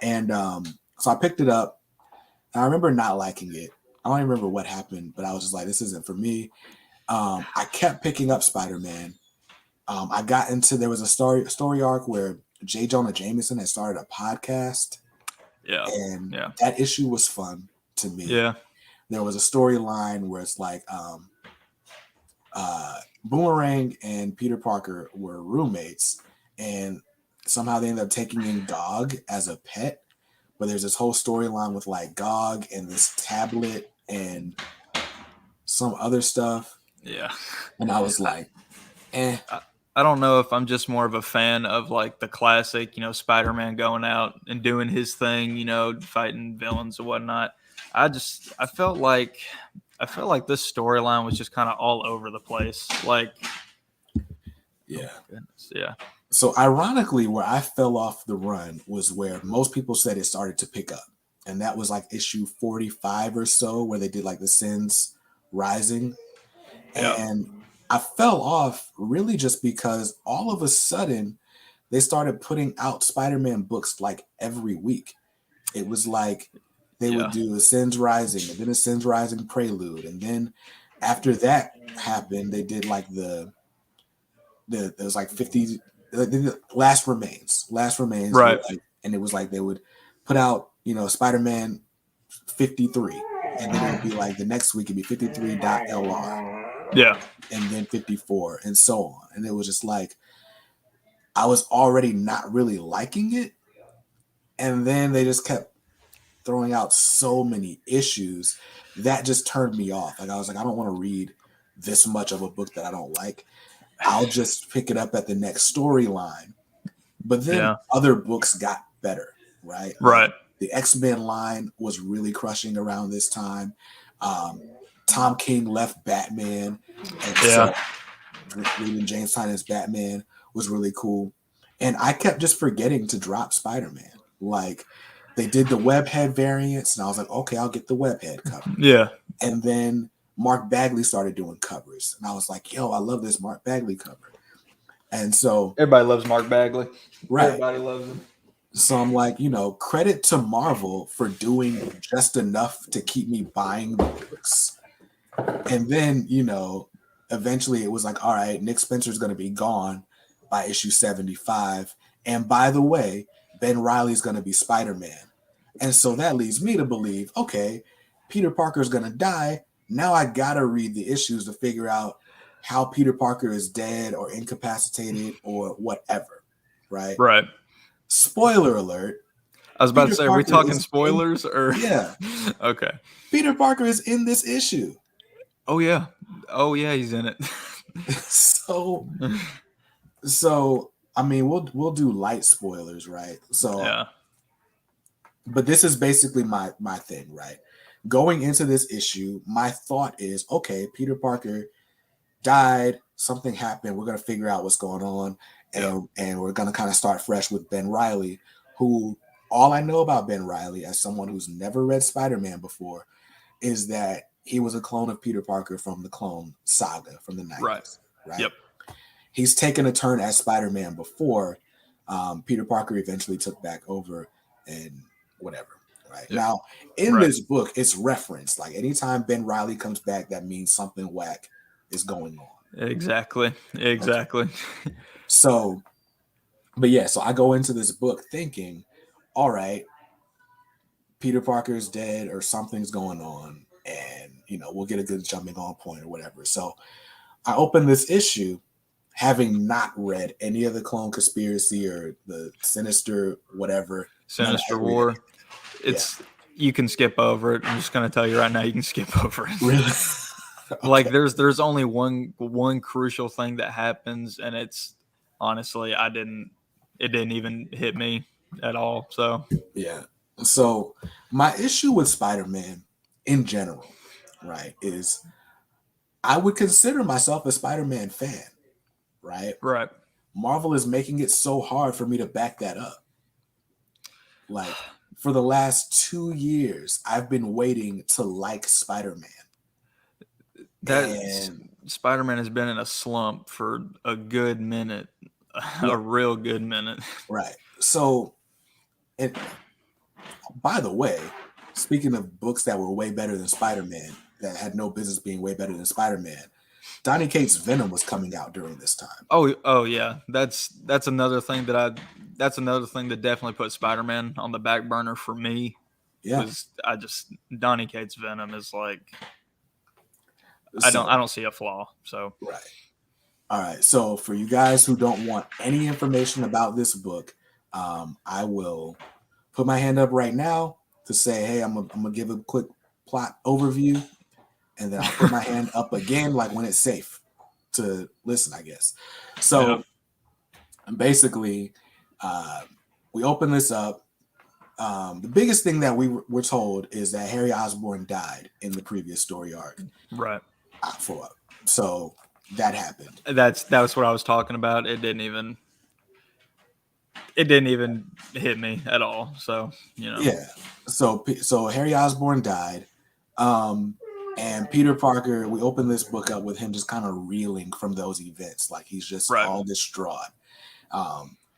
and so I picked it up. And I remember not liking it. I don't even remember what happened, but I was just like, this isn't for me. I kept picking up Spider-Man. I got into there was a story arc where J. Jonah Jameson had started a podcast. Yeah. And that issue was fun to me. Yeah. There was a storyline where it's like Boomerang and Peter Parker were roommates, and somehow they ended up taking in Gog as a pet. But there's this whole storyline with like Gog and this tablet and some other stuff. Yeah. And I was like, I don't know if I'm just more of a fan of like the classic, you know, Spider-Man going out and doing his thing, you know, fighting villains and whatnot. I felt like this storyline was just kind of all over the place. Like, yeah. Oh goodness, yeah. So ironically, where I fell off the run was where most people said it started to pick up. And that was like issue 45 or so, where they did like the Sins Rising. And I fell off really just because all of a sudden they started putting out Spider-Man books like every week. It was like they would do a Sins Rising and then a Sins Rising Prelude. And then after that happened, they did like there was like 50 Last Remains, right? And it was like they would put out, you know, Spider-Man 53, and then it would be like the next week it'd be 53.LR, and then 54, and so on. And it was just like I was already not really liking it, and then they just kept throwing out so many issues that just turned me off. Like I was like, I don't want to read this much of a book that I don't like. I'll just pick it up at the next storyline. But then other books got better, right? Right. The X-Men line was really crushing around this time. Tom King left Batman. And so reading James Tynion's Batman was really cool. And I kept just forgetting to drop Spider-Man. Like, they did the Webhead variants, and I was like, okay, I'll get the Webhead cover. Yeah. And then Mark Bagley started doing covers. And I was like, yo, I love this Mark Bagley cover. And so everybody loves Mark Bagley. Right. Everybody loves him. So I'm like, you know, credit to Marvel for doing just enough to keep me buying the books. And then, you know, eventually it was like, all right, Nick Spencer's going to be gone by issue 75. And by the way, Ben Reilly's going to be Spider-Man. And so that leads me to believe, okay, Peter Parker's going to die. Now I got to read the issues to figure out how Peter Parker is dead or incapacitated or whatever, right? Right. Spoiler alert. I was about to say, are we talking spoilers or? Yeah. Okay. Peter Parker is in this issue. Oh, yeah. Oh, yeah, he's in it. So, I mean, we'll do light spoilers, right? So, yeah. But this is basically my thing, right? Going into this issue, my thought is, okay, Peter Parker died, something happened, we're going to figure out what's going on, and we're going to kind of start fresh with Ben Reilly, who all I know about Ben Reilly as someone who's never read Spider-Man before is that he was a clone of Peter Parker from the Clone Saga from the 90s. Right? Yep. He's taken a turn as Spider-Man before. Peter Parker eventually took back over and whatever. right? Yeah. Now, in Right. this book, it's referenced. Like anytime Ben Reilly comes back, that means something whack is going on. Exactly. So, but yeah, so I go into this book thinking, all right, Peter Parker is dead or something's going on, and we'll get a good jumping on point or whatever. So I open this issue having not read any of the Clone Conspiracy or the Sinister whatever. Sinister War. You can skip over it. I'm just gonna tell you right now, you can skip over it. Really? Okay. Like there's only one crucial thing that happens, and it's honestly it didn't even hit me at all. So yeah. So my issue with Spider-Man in general, right, is I would consider myself a Spider-Man fan, right? Right. Marvel is making it so hard for me to back that up. Like for the last 2 years, I've been waiting to like Spider-Man. Spider-Man has been in a slump for a good minute, a real good minute. Right. So, and by the way, speaking of books that were way better than Spider-Man, that had no business being way better than Spider-Man, Donny Cates' Venom was coming out during this time. Oh yeah. That's another thing that definitely put Spider-Man on the back burner for me. Yeah. Donny Cates' Venom is like I don't see a flaw. So right. All right. So for you guys who don't want any information about this book, I will put my hand up right now to say, hey, I'm gonna give a quick plot overview, and then I'll put my hand up again, like when it's safe to listen, I guess. So basically, we open this up. The biggest thing that we're told is that Harry Osborn died in the previous story arc. Right. So that happened. That's what I was talking about. It didn't even hit me at all. So Yeah. So Harry Osborn died, and Peter Parker. We open this book up with him just kind of reeling from those events, like he's just all distraught.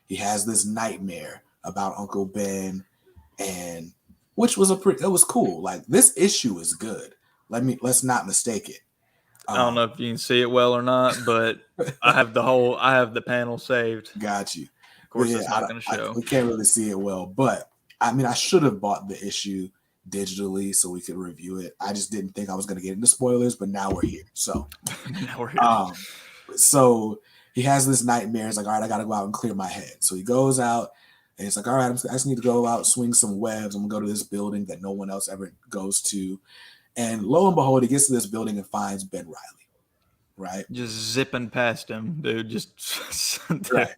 He has this nightmare about Uncle Ben, and which was it was cool. Like this issue is good. Let's not mistake it. I don't know if you can see it well or not, but I have the panel saved. Got you. Of course, it's not going to show. We can't really see it well, but I mean, I should have bought the issue digitally so we could review it. I just didn't think I was going to get into spoilers, but now we're here. So now we're here. So he has this nightmare. He's like, all right, I got to go out and clear my head. So he goes out and he's like, all right, I just need to go out, swing some webs. I'm going to go to this building that no one else ever goes to. And lo and behold, he gets to this building and finds Ben Reilly, right? Just zipping past him, dude. Just right.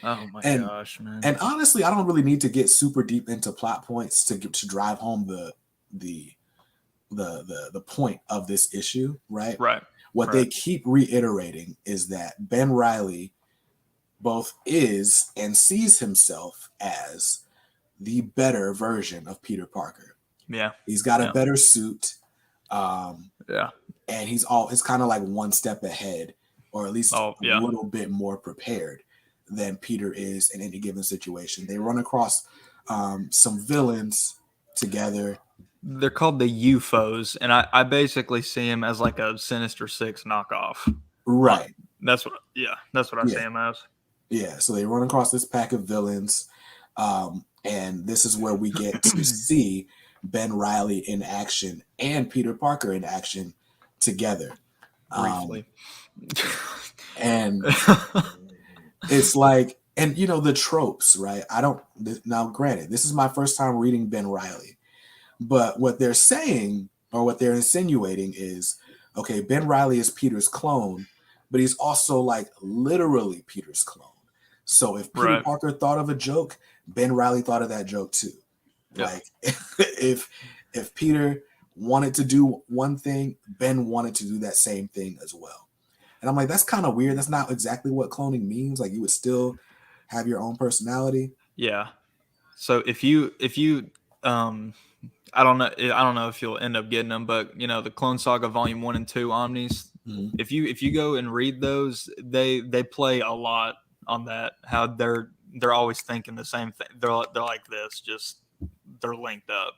Oh my gosh, man! And honestly, I don't really need to get super deep into plot points to drive home the point of this issue, right? Right. What they keep reiterating is that Ben Reilly both is and sees himself as the better version of Peter Parker. Yeah. He's got a better suit. And he's kind of like one step ahead, or at least a little bit more prepared than Peter is in any given situation. They run across some villains together. They're called the UFOs, and I basically see him as like a Sinister Six knockoff. Right. That's what I see him as. Yeah. So they run across this pack of villains, and this is where we get to see Ben Reilly in action and Peter Parker in action together. Briefly. And it's like, and the tropes, right? Now granted, this is my first time reading Ben Reilly, but what they're saying or what they're insinuating is, okay, Ben Reilly is Peter's clone, but he's also like literally Peter's clone. So if Peter Parker thought of a joke, Ben Reilly thought of that joke too. Yep. Like if Peter wanted to do one thing, Ben wanted to do that same thing as well. And I'm like, that's kind of weird. That's not exactly what cloning means. Like you would still have your own personality. Yeah. So if you I don't know if you'll end up getting them, but the Clone Saga Volume 1 and 2 Omnis, if you go and read those, they play a lot on that, how they're always thinking the same thing. They're like this, just they're linked up.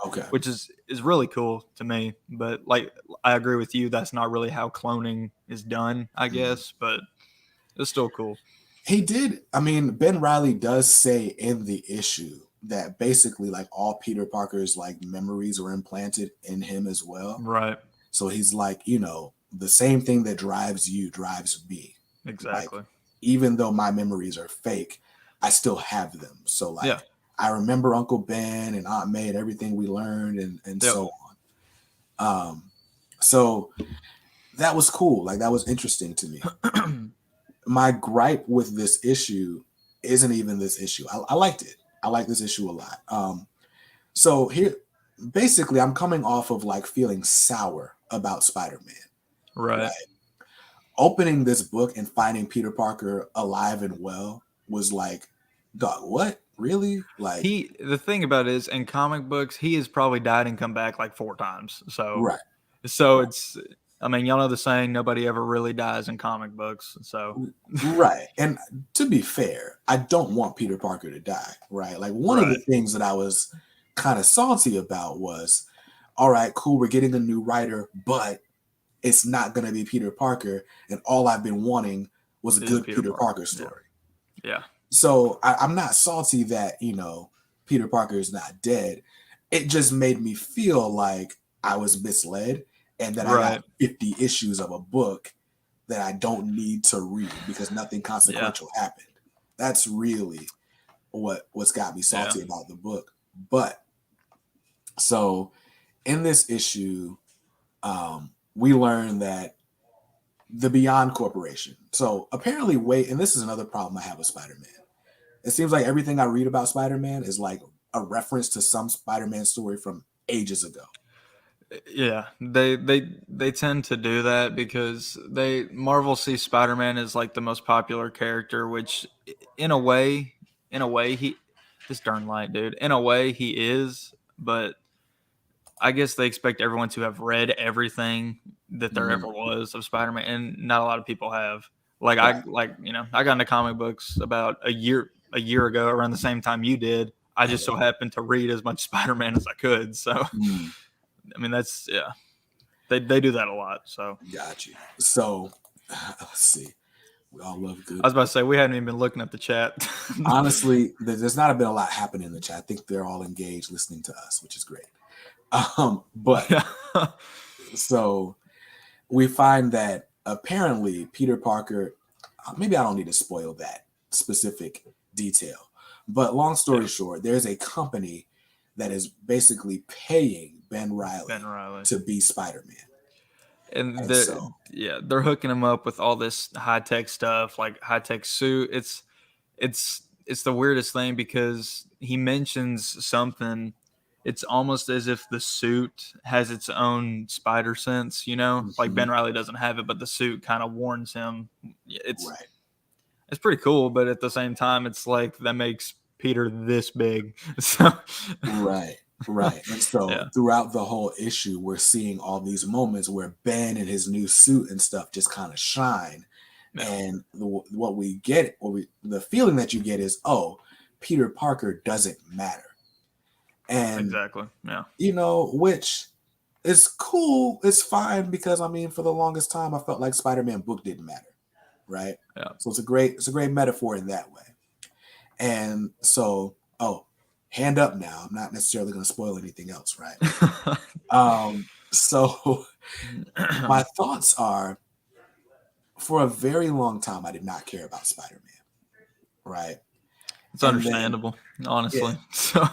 Okay. Which is really cool to me. But like, I agree with you. That's not really how cloning is done, I guess, but it's still cool. He did. I mean, Ben Reilly does say in the issue that basically like all Peter Parker's like memories were implanted in him as well. Right. So he's like, you know, the same thing that drives you drives me. Exactly. Like, even though my memories are fake, I still have them. So like, I remember Uncle Ben and Aunt May and everything we learned and so on. So that was cool. Like, that was interesting to me. My gripe with this issue isn't even this issue. I liked it. I like this issue a lot. So here, basically, I'm coming off of like feeling sour about Spider-Man. Right. Opening this book and finding Peter Parker alive and well was like, dog, what? Really? Like, the thing about it is, in comic books, he has probably died and come back like 4 times. So it's, I mean, y'all know the saying, nobody ever really dies in comic books. So right. And to be fair, I don't want Peter Parker to die. Right. Like, one of the things that I was kind of salty about was, all right, cool, we're getting a new writer, but it's not going to be Peter Parker. And all I've been wanting was a good Peter Parker story. Yeah. So I'm not salty that, you know, Peter Parker is not dead. It just made me feel like I was misled and that I got 50 issues of a book that I don't need to read because nothing consequential happened. That's really what's got me salty about the book. But so in this issue, we learned that the Beyond Corporation. So apparently, and this is another problem I have with Spider-Man. It seems like everything I read about Spider-Man is like a reference to some Spider-Man story from ages ago. Yeah, they tend to do that because Marvel sees Spider-Man as like the most popular character, which in a way he this darn light, dude. In a way he is, but I guess they expect everyone to have read everything that there ever was of Spider-Man, and not a lot of people have. Like I got into comic books about a year ago, around the same time you did. I just so happened to read as much Spider-Man as I could. So, I mean, that's they do that a lot. So, got you. So, let's see. We all love good. I was about to say we hadn't even been looking at the chat. Honestly, there's not been a lot happening in the chat. I think they're all engaged listening to us, which is great. But so we find that apparently Peter Parker, maybe I don't need to spoil that specific detail, but long story short, there's a company that is basically paying Ben Reilly to be Spider-Man. And they're hooking him up with all this high-tech stuff, like high-tech suit. It's the weirdest thing because he mentions something. It's almost as if the suit has its own spider sense, you know? Like Ben Reilly doesn't have it, but the suit kind of warns him. It's pretty cool, but at the same time, it's like that makes Peter this big. So Right. And so throughout the whole issue, we're seeing all these moments where Ben and his new suit and stuff just kind of shine. Yeah. And the feeling that you get is, oh, Peter Parker doesn't matter. And exactly. Yeah. You know, which is cool. It's fine because I mean, for the longest time, I felt like Spider-Man book didn't matter. Right. Yeah. So it's a great metaphor in that way. And so, hand up now. I'm not necessarily going to spoil anything else, right? So my thoughts are, for a very long time, I did not care about Spider-Man, right? It's understandable, honestly. Yeah.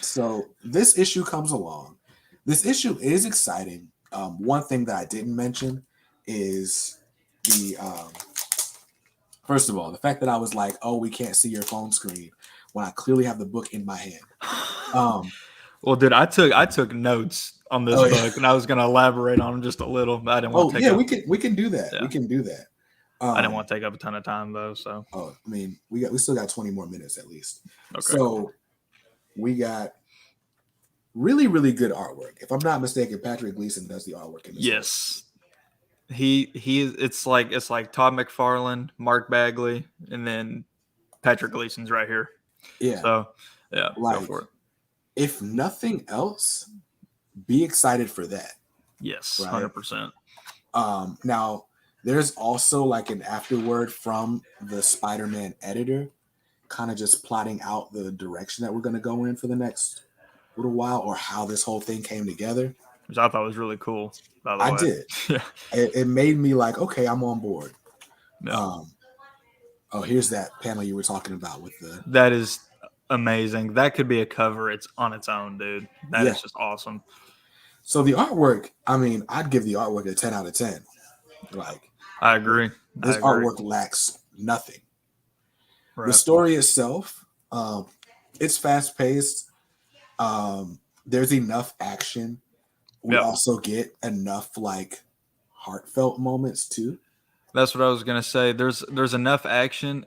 So this issue comes along. This issue is exciting. One thing that I didn't mention is first of all, the fact that I was like, oh, we can't see your phone screen when I clearly have the book in my hand. Well, dude, I took notes on this book, and I was going to elaborate on them just a little, but I didn't want to take we can do that. Yeah. We can do that. I didn't want to take up a ton of time though, so. I mean, we still got 20 more minutes at least. Okay. So we got really, really good artwork. If I'm not mistaken, Patrick Gleason does the artwork in this. Yes. Book. It's like Todd McFarland, Mark Bagley, and then Patrick Gleason's right here. Yeah. So yeah, go for it. if nothing else, be excited for that. Yes, right? 100%. Now, there's also like an afterword from the Spider-Man editor, kind of just plotting out the direction that we're going to go in for the next little while, or how this whole thing came together. Which I thought was really cool, by the I way. did. Yeah. It made me like, okay, I'm on board. Yeah. Oh, here's that panel you were talking about with the. That is amazing. That could be a cover. It's on its own, dude. That is just awesome. So the artwork, I mean, I'd give the artwork a 10 out of 10. Like, I agree. this artwork lacks nothing. Right. The story itself, it's fast paced. There's enough action. We also get enough like heartfelt moments too. That's what I was gonna say. There's enough action.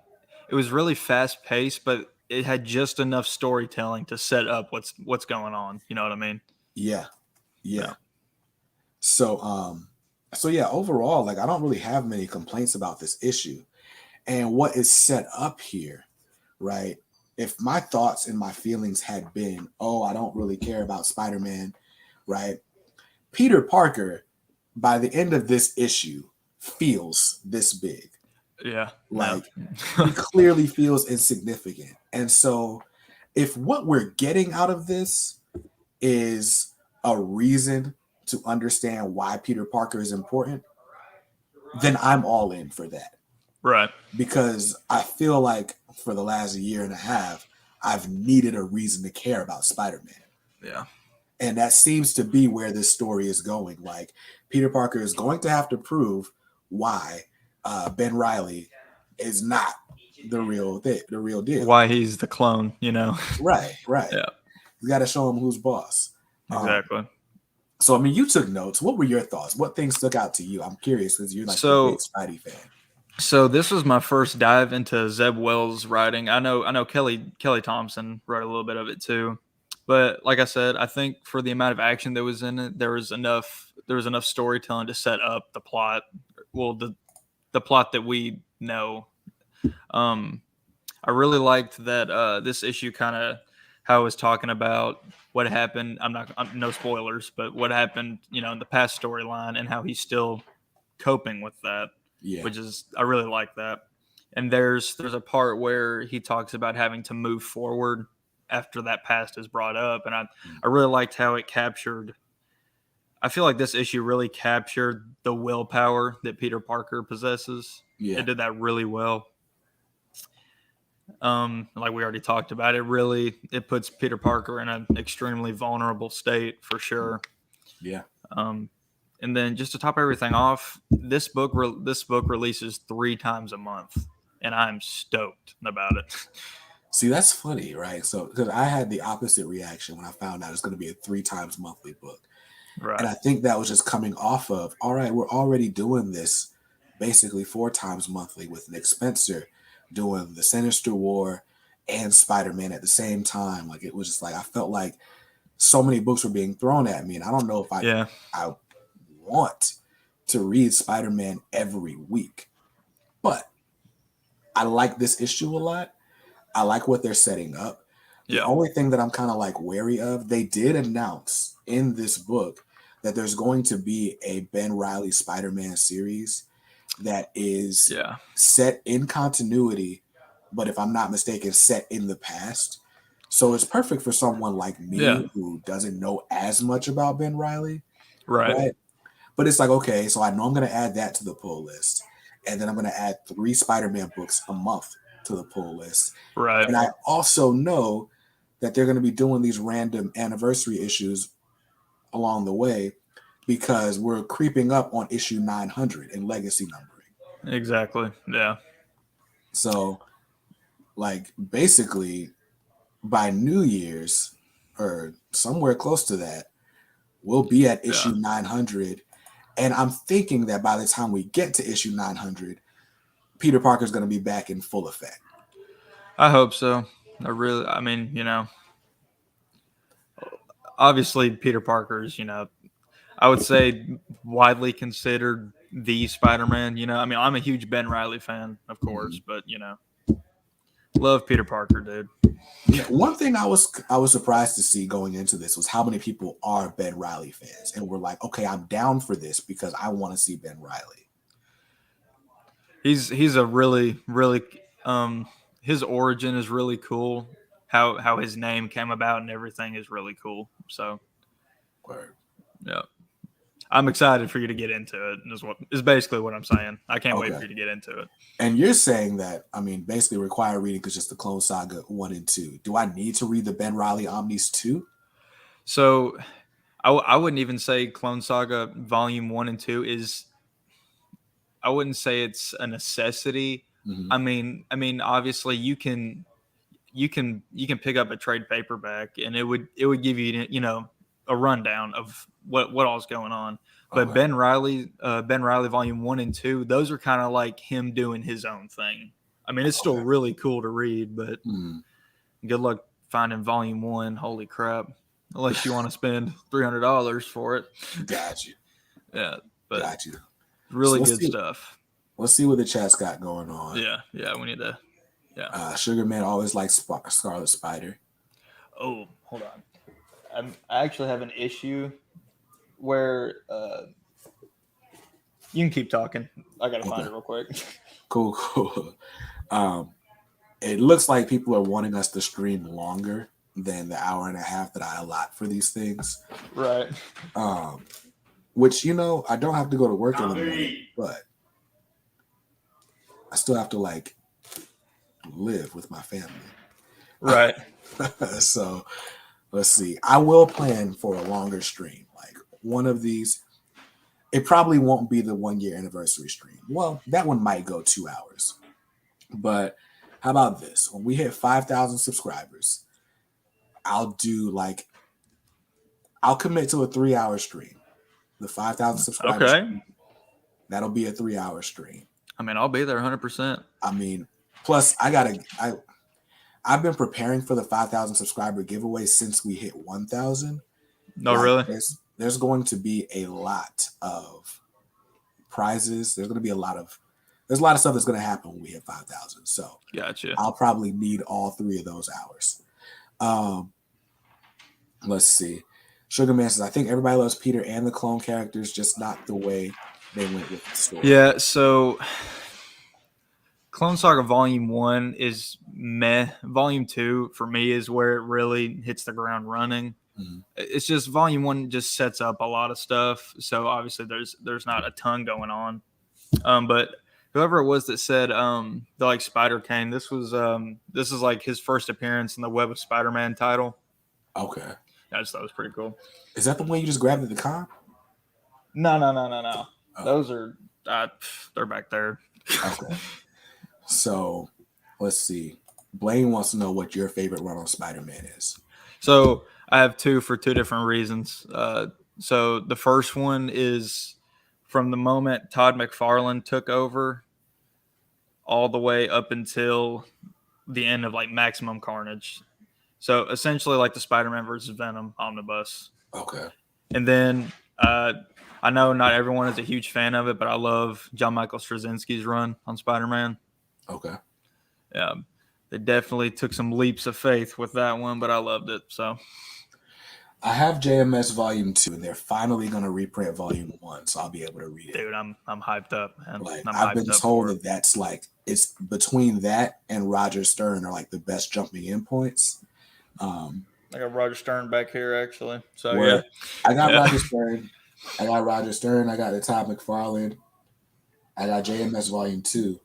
It was really fast paced, but it had just enough storytelling to set up what's going on. You know what I mean? Yeah. So yeah, overall, like I don't really have many complaints about this issue. And what is set up here, right? If my thoughts and my feelings had been, oh, I don't really care about Spider-Man, right? Peter Parker, by the end of this issue, feels this big. Yeah. Like he clearly feels insignificant. And so if what we're getting out of this is a reason to understand why Peter Parker is important, then I'm all in for that. Right. Because I feel like for the last year and a half, I've needed a reason to care about Spider-Man. Yeah. And that seems to be where this story is going. Like Peter Parker is going to have to prove why Ben Reilly is not the real deal. Why he's the clone, you know? Right. Yeah. You got to show him who's boss. Exactly. So, I mean, you took notes. What were your thoughts? What things stuck out to you? I'm curious because you're like a big Spidey fan. So this was my first dive into Zeb Wells' writing. I know Kelly Thompson wrote a little bit of it too, but like I said, I think for the amount of action that was in it, there was enough storytelling to set up the plot. Well, the plot that we know. I really liked that this issue kind of how it was talking about what happened. I'm no spoilers, but what happened, in the past storyline and how he's still coping with that. Yeah. Which is, I really like that. And there's a part where he talks about having to move forward after that past is brought up. And I really liked how it captured. I feel like this issue really captured the willpower that Peter Parker possesses. Yeah. It did that really well. Like we already talked about, it puts Peter Parker in an extremely vulnerable state for sure. Yeah. And then just to top everything off, this book releases 3 times a month, and I'm stoked about it. See, that's funny, right? So, because I had the opposite reaction when I found out it's going to be a 3 times monthly book. Right. And I think that was just coming off of, all right, we're already doing this basically 4 times monthly with Nick Spencer doing the Sinister War and Spider-Man at the same time. Like, it was just like, I felt like so many books were being thrown at me. And I don't know if I want to read Spider-Man every week, but I like this issue a lot. I like what they're setting up. The only thing that I'm kind of like wary of, they did announce in this book that there's going to be a Ben Reilly Spider-Man series that is set in continuity, but if I'm not mistaken, set in the past. So it's perfect for someone like me who doesn't know as much about Ben Reilly. Right. But it's like, okay, so I know I'm going to add that to the pull list. And then I'm going to add 3 Spider-Man books a month to the pull list. Right. And I also know that they're going to be doing these random anniversary issues along the way because we're creeping up on issue 900 in legacy numbering. Exactly. Yeah. So, like, basically, by New Year's or somewhere close to that, we'll be at issue 900. And I'm thinking that by the time we get to issue 900, Peter Parker's going to be back in full effect. I hope so. Obviously Peter Parker's, I would say widely considered the Spider-Man, I'm a huge Ben Reilly fan, of course, but, Love Peter Parker, dude. Yeah, one thing I was surprised to see going into this was how many people are Ben Reilly fans and were like, okay, I'm down for this because I want to see Ben Reilly. He's a really his origin is really cool. How his name came about and everything is really cool. So, Word. yeah, I'm excited for you to get into it. Is basically what I'm saying. I can't wait for you to get into it. And you're saying that, I mean, basically required reading is just the Clone Saga 1 and 2. Do I need to read the Ben Reilly Omnis 2? So, I wouldn't even say Clone Saga Volume 1 and 2 is. I wouldn't say it's a necessity. Mm-hmm. I mean, obviously you can pick up a trade paperback and it would give you a rundown of what all's going on. But Ben Reilly Volume 1 and 2, those are kind of like him doing his own thing. I mean, it's still really cool to read, but good luck finding Volume 1. Holy crap! Unless you want to spend $300 for it. Got you. Yeah, but got you. Really good stuff. Let's see what the chat's got going on. Yeah, we need to. Yeah. Sugarman always likes Scarlet Spider. Oh, hold on. I actually have an issue where you can keep talking. I gotta find it real quick. Cool. It looks like people are wanting us to stream longer than the hour and a half that I allot for these things. Right. Which, I don't have to go to work in the morning, but I still have to live with my family. Right. So let's see. I will plan for a longer stream. Like one of these, it probably won't be the 1 year anniversary stream. Well, that one might go 2 hours. But how about this? When we hit 5,000 subscribers, I'll commit to a 3-hour stream. The 5,000 subscribers. Okay. That'll be a 3-hour stream. I mean, I'll be there 100%. I mean, plus I've been preparing for the 5,000 subscriber giveaway since we hit 1,000. No, really? There's going to be a lot of prizes. There's a lot of stuff that's going to happen when we hit 5,000. So gotcha. I'll probably need all 3 of those hours. Let's see. Sugarman says, I think everybody loves Peter and the clone characters, just not the way they went with the story. Yeah, so Clone Saga Volume 1 is meh. Volume 2, for me, is where it really hits the ground running. Mm-hmm. It's just Volume 1 just sets up a lot of stuff. So, obviously, there's not a ton going on. But whoever it was that said the Spider Kane, this is like his first appearance in the Web of Spider-Man title. Okay. I just thought it was pretty cool. Is that the one you just grabbed at the con? No. Oh. Those are they're back there. Okay. So let's see. Blaine wants to know what your favorite run on Spider-Man is. So I have 2 for 2 different reasons. So the first one is from the moment Todd McFarlane took over all the way up until the end of Maximum Carnage. So essentially the Spider-Man versus Venom omnibus. Okay. And then I know not everyone is a huge fan of it, but I love John Michael Straczynski's run on Spider-Man. Okay. Yeah. They definitely took some leaps of faith with that one, but I loved it. So I have JMS Volume 2, and they're finally going to reprint Volume 1, so I'll be able to read it. Dude, I'm hyped up, man. I've been told that that's it's between that and Roger Stern are the best jumping in points. I got Roger Stern back here, actually. So yeah, I got Roger Stern. I got the Todd McFarlane. I got JMS Volume 2.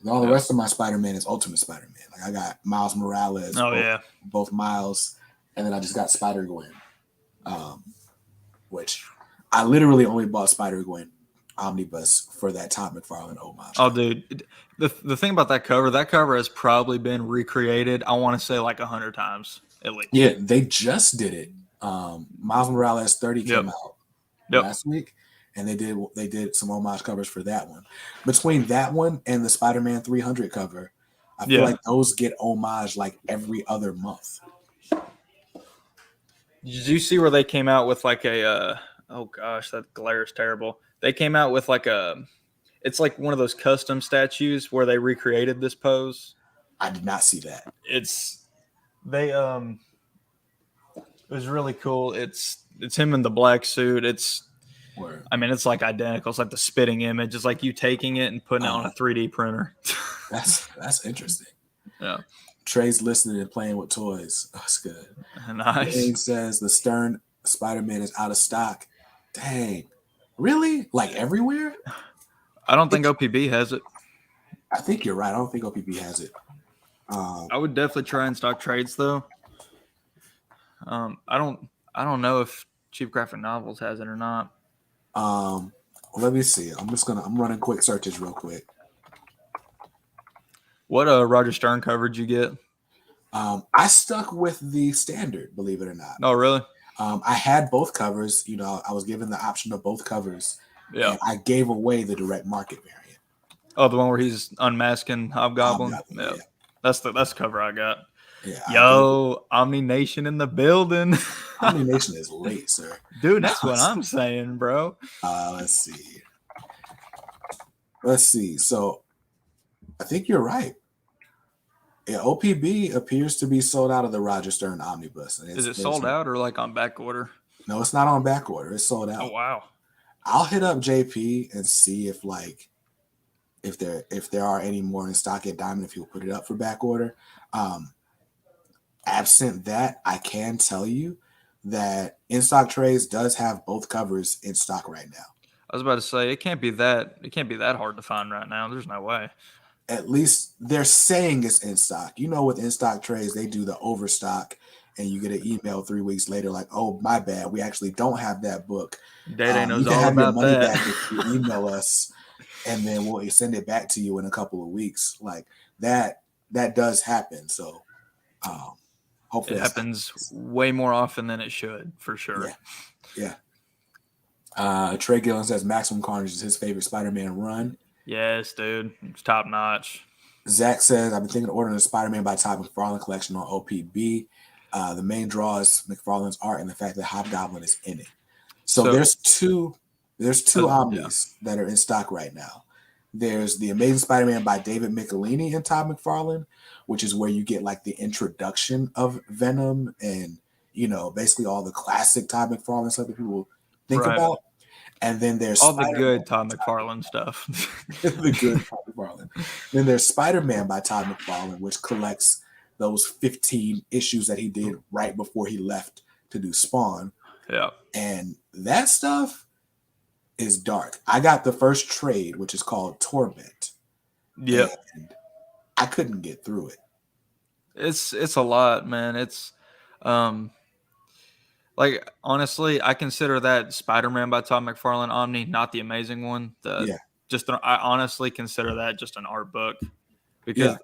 And all the rest of my Spider-Man is Ultimate Spider-Man. I got Miles Morales. Both Miles, and then I just got Spider-Gwen, which I literally only bought Spider-Gwen omnibus for that Todd McFarlane homage. Oh, dude. The thing about that cover has probably been recreated, I want to say 100 times at least. Yeah, they just did it. Miles Morales 30 came out last week, and they did some homage covers for that one. Between that one and the Spider-Man 300 cover, I feel like those get homage every other month. Did you see where they came out with a oh gosh, that glare is terrible. They came out with it's one of those custom statues where they recreated this pose. I did not see that. It was really cool. It's him in the black suit. It's like identical. It's like the spitting image. It's like you taking it and putting it on a 3D printer. That's interesting. Yeah. Trey's listening and playing with toys. That's good. Nice. He says the Stern Spider-Man is out of stock. Dang. Really? Like everywhere? I don't think OPB has it. I think you're right. I don't think OPB has it. I would definitely try and stock trades though. I don't know if Cheap Graphic Novels has it or not. Let me see. I'm running quick searches real quick. What Roger Stern coverage you get? I stuck with the standard, believe it or not. Oh, really? I had both covers. You know, I was given the option of both covers. Yeah. And I gave away the direct market variant. Oh, the one where he's unmasking Hobgoblin? Yeah. That's the cover I got. Yeah. Yo, Omni Nation in the building. Omni Nation is late, sir. Dude, that's what I'm saying, bro. Let's see. So I think you're right. Yeah, OPB appears to be sold out of the Roger Stern Omnibus. Is it sold out or like on back order? No, it's not on back order. It's sold out. Oh, wow. I'll hit up JP and see if there are any more in stock at Diamond, if he'll put it up for back order. Absent that, I can tell you that In Stock Trades does have both covers in stock right now. I was about to say it can't be that hard to find right now. There's no way. At least they're saying it's in stock. You know, with In Stock Trades, they do the overstock, and you get an email 3 weeks later like, "Oh, my bad, we actually don't have that book." Day knows you can all have about your money that. back if you email us, and then we'll send it back to you in a couple of weeks. Like that does happen. So hopefully it happens way more often than it should, for sure. Yeah. Trey Gillen says Maximum Carnage is his favorite Spider-Man run. Yes, dude. It's top notch. Zach says, I've been thinking of ordering a Spider-Man by Todd McFarlane collection on OPB. The main draw is McFarlane's art and the fact that Hobgoblin is in it. So there's two omnis that are in stock right now. There's the Amazing Spider-Man by David Michelini and Todd McFarlane, which is where you get like the introduction of Venom and, you know, basically all the classic Todd McFarlane stuff that people think about. And then there's all the good Todd McFarlane stuff. The good Todd McFarlane. Then there's Spider-Man by Todd McFarlane, which collects those 15 issues that he did right before he left to do Spawn. Yeah. And that stuff is dark. I got the first trade, which is called Torment. Yeah. And I couldn't get through it. It's a lot, man. It's like, honestly, I consider that Spider-Man by Todd McFarlane Omni not the amazing one. I honestly consider that just an art book, because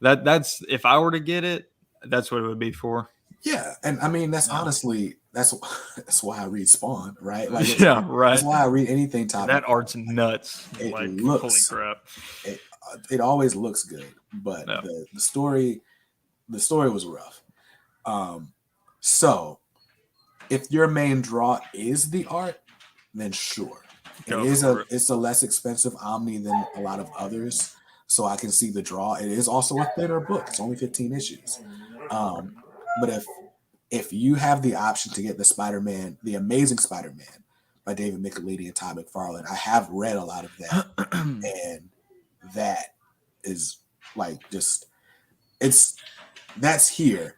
that's if I were to get it, that's what it would be for. Yeah, and I mean that's honestly that's why I read Spawn, right? Like right. That's why I read anything Todd. That art's nuts. It like looks, holy crap. It always looks good, but the story was rough. So if your main draw is the art, then sure. It's a less expensive Omni than a lot of others, so I can see the draw. It is also a thinner book. It's only 15 issues. But if you have the option to get the Spider-Man, the Amazing Spider-Man by David Michelini and Todd McFarlane, I have read a lot of that, and that is like that's here.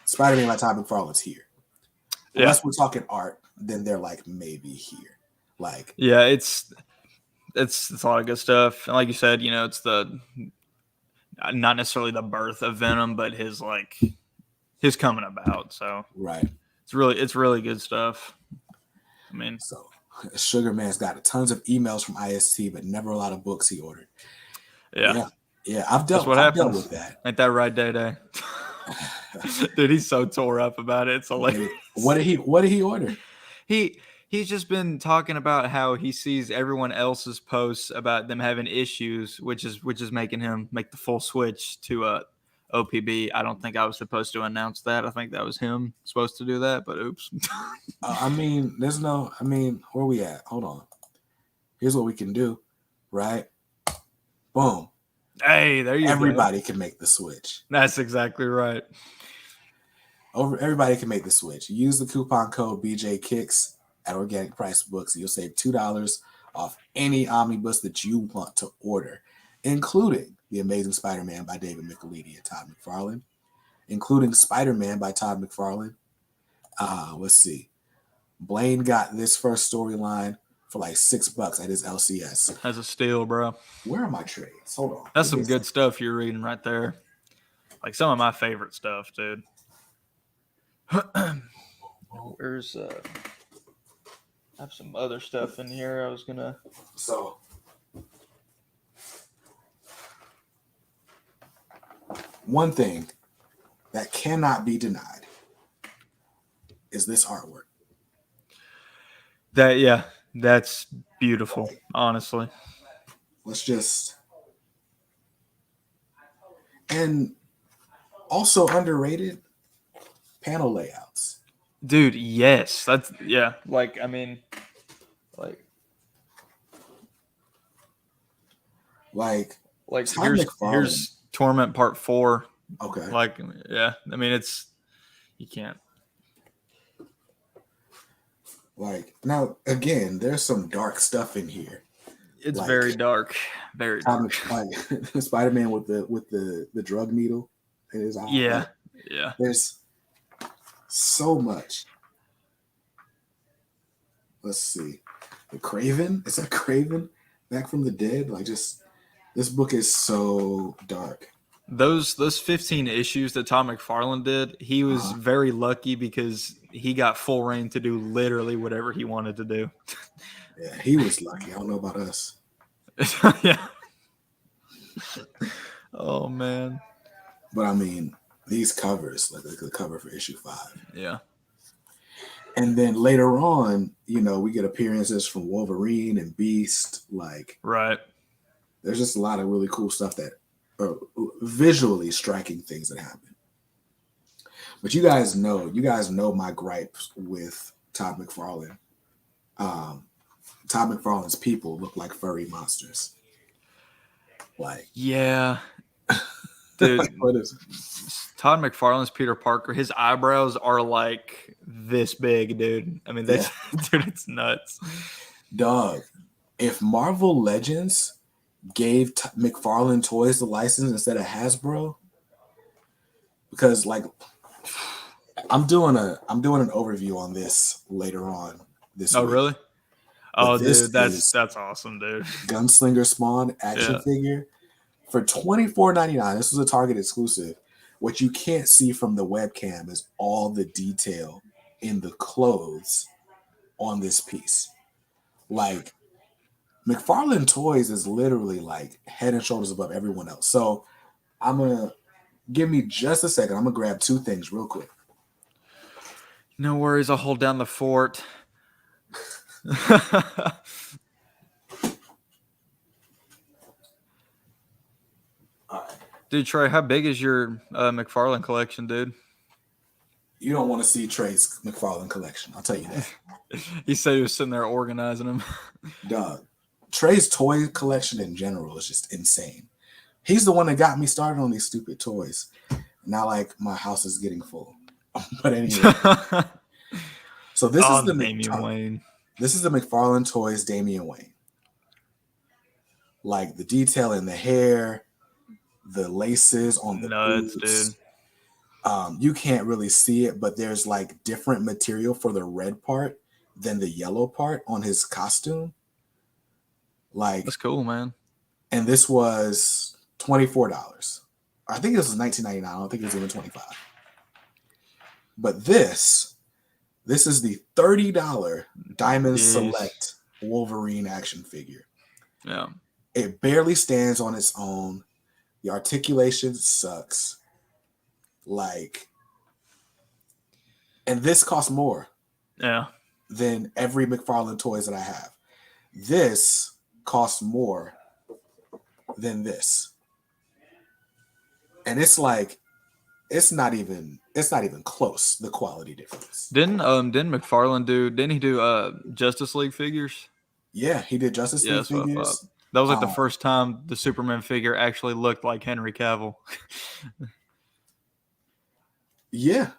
Spider-Man by Todd McFarlane's here. Unless we're talking art, then they're like maybe here. Like it's a lot of good stuff. And like you said, you know, it's the not necessarily the birth of Venom, but his coming about. So right. It's really good stuff. I mean, so Sugar Man's got tons of emails from IST, but never a lot of books he ordered. Yeah. I've dealt with that. Ain't that right, Day? Dude, he's so tore up about it. It's hilarious. What did he order? He's just been talking about how he sees everyone else's posts about them having issues, which is making him make the full switch to OPB. I don't think I was supposed to announce that. I think that was him supposed to do that, but oops. Where we at? Hold on. Here's what we can do, right? Boom. Hey, there you go. Everybody can make the switch. That's exactly right. Everybody can make the switch. Use the coupon code BJKicks at Organic Price Books. You'll save $2 off any omnibus that you want to order, including The Amazing Spider-Man by David Michelinie and Todd McFarlane, including Spider-Man by Todd McFarlane. Let's see. Blaine got this first storyline for like $6 at his LCS. That's a steal, bro. Where are my trades? Hold on. That's some good stuff you're reading right there. Like some of my favorite stuff, dude. Where's I have some other stuff in here I was gonna. So one thing that cannot be denied is this artwork. That's beautiful, honestly. Let's just, and also underrated panel layouts. Dude, yes. That's like I mean like here's Torment Part 4. Okay. Like I mean you can't. Like now again, there's some dark stuff in here. It's like, very dark. Very dark. Like Spider-Man with the drug needle in his eye. Yeah. Like, yeah. There's so much. Let's see. The Craven? Is that Craven? Back from the Dead? Like just this book is so dark. Those 15 issues that Tom McFarland did, he was very lucky because he got full reign to do literally whatever he wanted to do. Yeah, he was lucky. I don't know about us. Yeah. Oh man. But I mean, these covers, like the cover for issue 5. Yeah. And then later on, we get appearances from Wolverine and Beast. Like, right. There's just a lot of really cool stuff that are visually striking things that happen. But you guys know my gripes with Todd McFarlane. Todd McFarlane's people look like furry monsters. Like, yeah, dude. What is Todd McFarlane's Peter Parker? His eyebrows are like this big, dude. I mean, dude, it's nuts. Dog, if Marvel Legends gave McFarlane Toys the license instead of Hasbro, because like I'm doing an overview on this later on this week. Really? Oh, dude, that's awesome, dude. Gunslinger Spawn action figure for $24.99. This was a Target exclusive. What you can't see from the webcam is all the detail in the clothes on this piece. Like, McFarlane Toys is literally like head and shoulders above everyone else. So give me just a second. I'm gonna grab 2 things real quick. No worries. I'll hold down the fort. Dude, Trey, how big is your McFarlane collection, dude? You don't want to see Trey's McFarlane collection. I'll tell you that. He said he was sitting there organizing them. Dog, Trey's toy collection in general is just insane. He's the one that got me started on these stupid toys. Now, like, my house is getting full. But anyway. So this is the Damian Wayne. This is the McFarlane Toys Damian Wayne. Like the detail in the hair, the laces on the nuts, boots. Dude. You can't really see it, but there's like different material for the red part than the yellow part on his costume. Like, that's cool, man. And this was $24. I think this was $19.99. I don't think it was even $25. But this is the $30 Diamond Select Wolverine action figure. Yeah. It barely stands on its own. The articulation sucks. Like, and this costs more than every McFarlane Toys that I have. This costs more than this. And it's like, it's not even close, the quality difference. Didn't McFarlane didn't he do Justice League figures? Yeah, he did Justice League figures. That was like the first time the Superman figure actually looked like Henry Cavill. Yeah.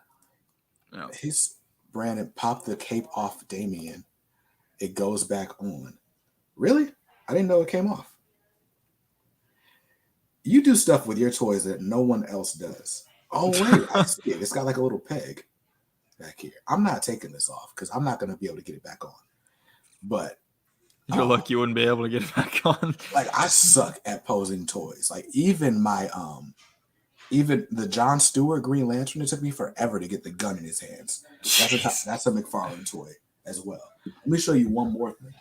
His Brandon popped the cape off Damian. It goes back on. Really? I didn't know it came off. You do stuff with your toys that no one else does. Oh, wait. I see it. It's got like a little peg back here. I'm not taking this off because I'm not going to be able to get it back on. But you're lucky you wouldn't be able to get it back on. Like, I suck at posing toys. Like, even my even the Jon Stewart Green Lantern, it took me forever to get the gun in his hands. That's a McFarland toy as well. Let me show you one more thing.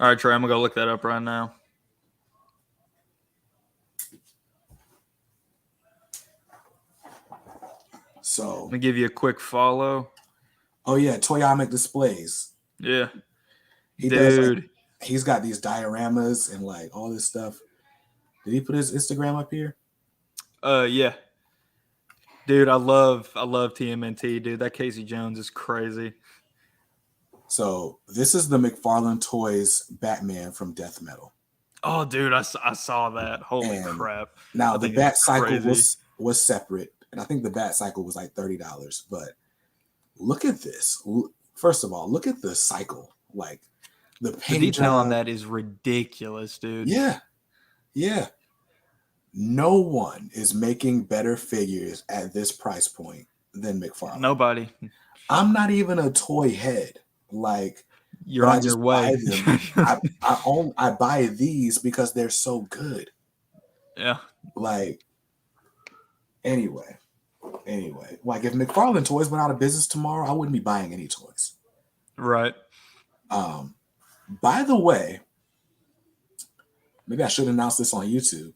All right, Trey, I'm gonna go look that up right now. So let me give you a quick follow. Oh yeah, Toyamic Displays. Yeah, he does. He's got these dioramas and like all this stuff. Did he put his Instagram up here? Yeah. Dude, I love TMNT, dude. That Casey Jones is crazy. So this is the McFarland Toys Batman from Death Metal. Oh, dude, I saw that. Holy crap! Now the Bat Cycle was separate, and I think the Bat Cycle was like $30. But look at this. First of all, look at the cycle. Like the detail on that is ridiculous, dude. Yeah, yeah. No one is making better figures at this price point than McFarland. Nobody. I'm not even a toy head. Like you're on your way. I buy these because they're so good. Yeah. Like anyway. Like if McFarland Toys went out of business tomorrow, I wouldn't be buying any toys. Right. By the way, maybe I should announce this on YouTube.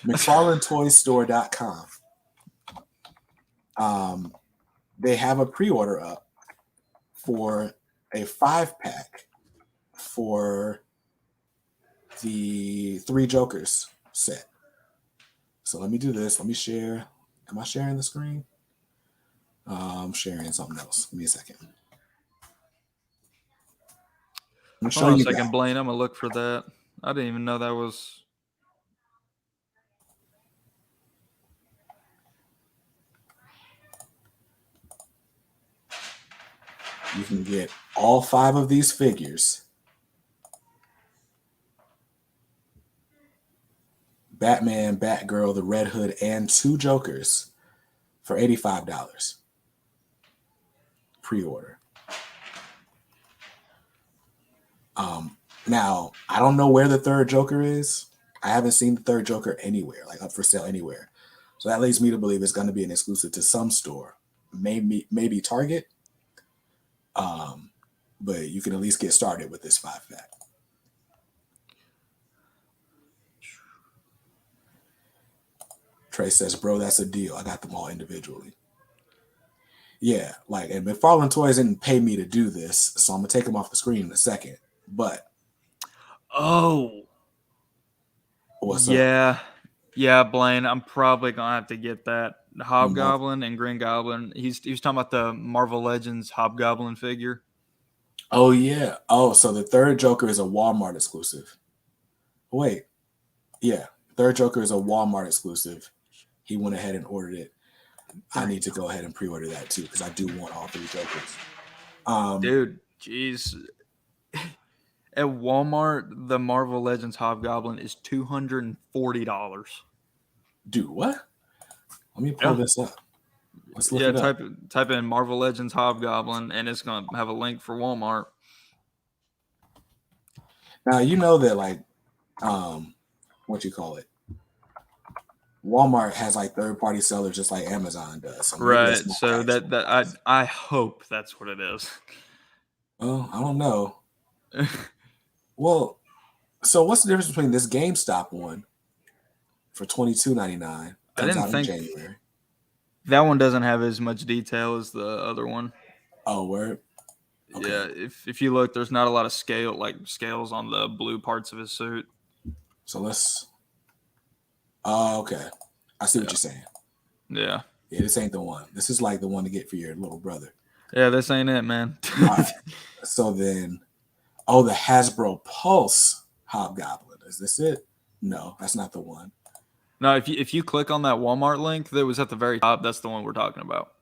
McFarlandToyStore.com. They have a pre-order up for a 5-pack for the 3 Jokers set. So let me do this. Let me share. Am I sharing the screen? I'm sharing something else. Give me a second. Hold on a second, Blaine. I'm gonna look for that. I didn't even know that was. You can get all 5 of these figures. Batman, Batgirl, the Red Hood, and 2 Jokers for $85. Pre-order. Now, I don't know where the 3rd Joker is. I haven't seen the 3rd Joker anywhere, like up for sale anywhere. So that leads me to believe it's going to be an exclusive to some store. Maybe Target. But you can at least get started with this 5-pack. Trey says, bro, that's a deal. I got them all individually. Yeah, like, and McFarland Toys didn't pay me to do this, so I'm going to take them off the screen in a second. But. Oh. What's up? Yeah, Blaine, I'm probably going to have to get that. Hobgoblin and Green Goblin. He was talking about the Marvel Legends Hobgoblin figure. Oh, yeah. Oh, so the 3rd Joker is a Walmart exclusive. Wait. Yeah. 3rd Joker is a Walmart exclusive. He went ahead and ordered it. I need to go ahead and pre-order that too because I do want all 3 Jokers. Dude, jeez. At Walmart, the Marvel Legends Hobgoblin is $240. Dude, what? Let me pull this up. Let's look it up. Type in Marvel Legends Hobgoblin, and it's going to have a link for Walmart. Now, you know that, like, what you call it? Walmart has, like, third-party sellers just like Amazon does. So right. So I hope that's what it is. Well, I don't know. Well, so what's the difference between this GameStop one for $22.99? Comes out in January. That one doesn't have as much detail as the other one. Oh, word? Okay. Yeah, if you look, there's not a lot of scales on the blue parts of his suit. So let's. Oh, okay. I see what you're saying. Yeah. Yeah, this ain't the one. This is like the one to get for your little brother. Yeah, this ain't it, man. All right. So then, Oh, the Hasbro Pulse Hobgoblin. Is this it? No, that's not the one. No, if you click on that Walmart link that was at the very top, that's the one we're talking about.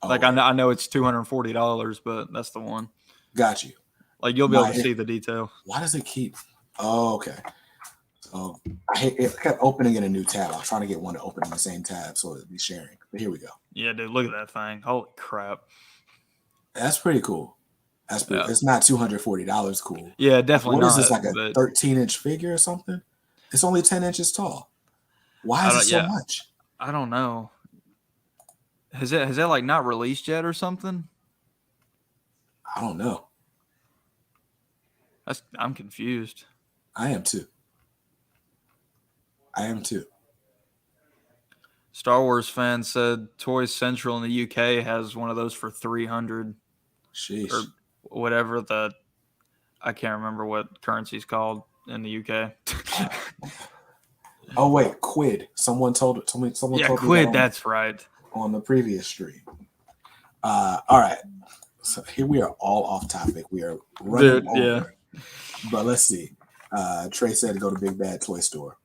Oh, like I know it's $240, but that's the one. Got you. Like you'll be able to see the detail. Why does it keep? Oh, okay. So it kept opening in a new tab. I was trying to get one to open in the same tab so it'd be sharing. But here we go. Yeah, dude, look at that thing. Holy crap. That's pretty cool. That's pretty, It's not $240 cool. Yeah, definitely not. What is this, like a 13-inch figure or something? It's only 10 inches tall. Why is it so much? I don't know. Has it like not released yet or something? I don't know. I'm confused. I am too. Star Wars fan said Toys Central in the UK has one of those for $300. Sheesh. Or whatever I can't remember what currency's called in the UK. Oh wait, quid. Someone told me quid. That's right. On the previous stream. All right. So here we are all off topic. We are running over. Yeah. But let's see. Trey said to go to Big Bad Toy Store.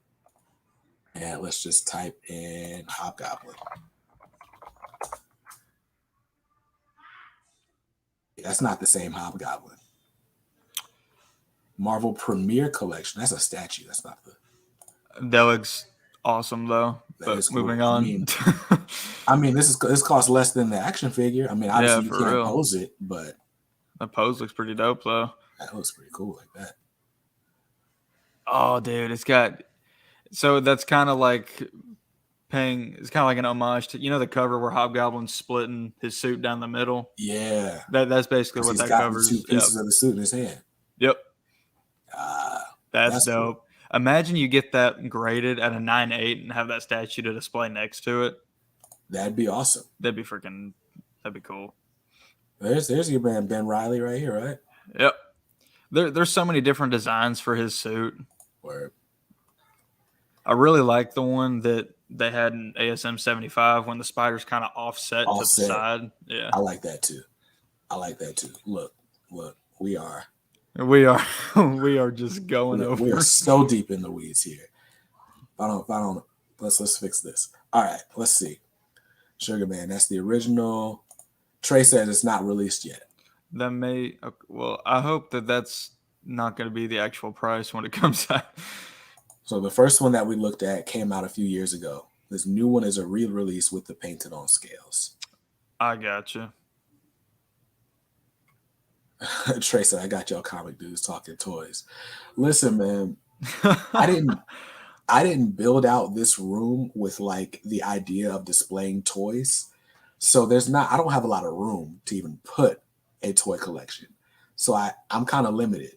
And let's just type in Hobgoblin. That's not the same Hobgoblin. Marvel Premiere Collection. That's a statue. That's not the. That looks awesome though. But cool. Moving on. I mean, this costs less than the action figure. I mean, obviously you can't pose it, but the pose looks pretty dope though. That looks pretty cool like that. Oh, dude, it's got. So that's kind of like it's kind of like an homage to, the cover where Hobgoblin's splitting his suit down the middle. Yeah. That's basically what that covers. Two pieces of the suit in his hand. Yep. That's dope. Cool. Imagine you get that graded at a 9.8 and have that statue to display next to it. That'd be awesome. That'd be cool. There's your man Ben Reilly right here, right? Yep. There's so many different designs for his suit. Word. I really like the one that they had in ASM 75 when the spider's kind of offset to the side. Yeah. I like that too. Look, we are just going over. We are so deep in the weeds here. I don't let's fix this. All right, let's see. Sugar Man, that's the original. Trey says it's not released yet. That may I hope that's not going to be the actual price when it comes out. So the first one that we looked at came out a few years ago. This new one is a re-release with the painted on scales. I gotcha. Trey said, I got y'all comic dudes talking toys. Listen, man, I didn't build out this room with like the idea of displaying toys. So I don't have a lot of room to even put a toy collection. So I'm kind of limited.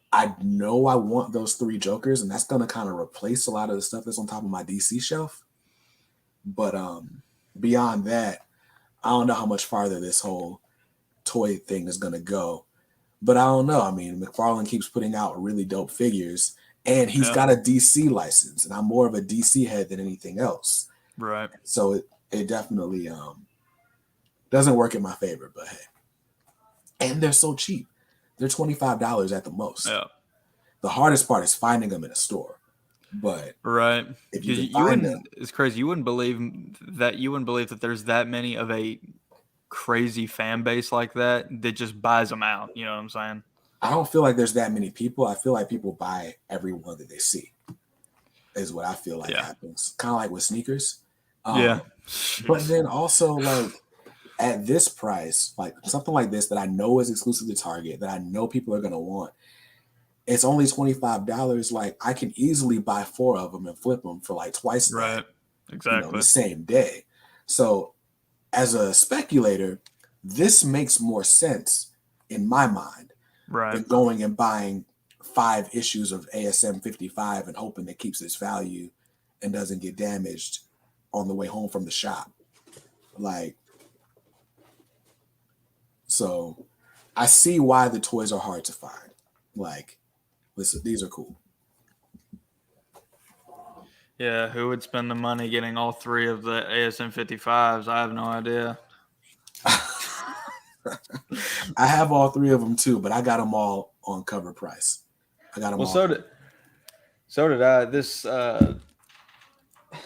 I know I want those 3 Jokers, and that's going to kind of replace a lot of the stuff that's on top of my DC shelf. But beyond that, I don't know how much farther this whole toy thing is going to go. But I don't know. I mean, Mcfarland keeps putting out really dope figures, and he's got a DC license, and I'm more of a DC head than anything else. Right. So it definitely doesn't work in my favor, but hey. And they're so cheap. They're $25 at the most. Yeah. The hardest part is finding them in a store. But right, if you can find them, it's crazy. You wouldn't believe that there's that many of a crazy fan base like that just buys them out. You know what I'm saying? I don't feel like there's that many people. I feel like people buy every one that they see. Is what I feel like happens. Kind of like with sneakers. Yeah. But then also like at this price, like something like this that I know is exclusive to Target, that I know people are gonna want. It's only $25. Like I can easily buy 4 of them and flip them for like twice that. Right. Exactly. The same day. So as a speculator, this makes more sense in my mind than going and buying 5 issues of ASM 55 and hoping it keeps its value and doesn't get damaged on the way home from the shop. So I see why the toys are hard to find. Like, listen, these are cool. Yeah, who would spend the money getting all 3 of the ASM 55s? I have no idea. I have all 3 of them too, but I got them all on cover price. I got them Well, all. so did I. This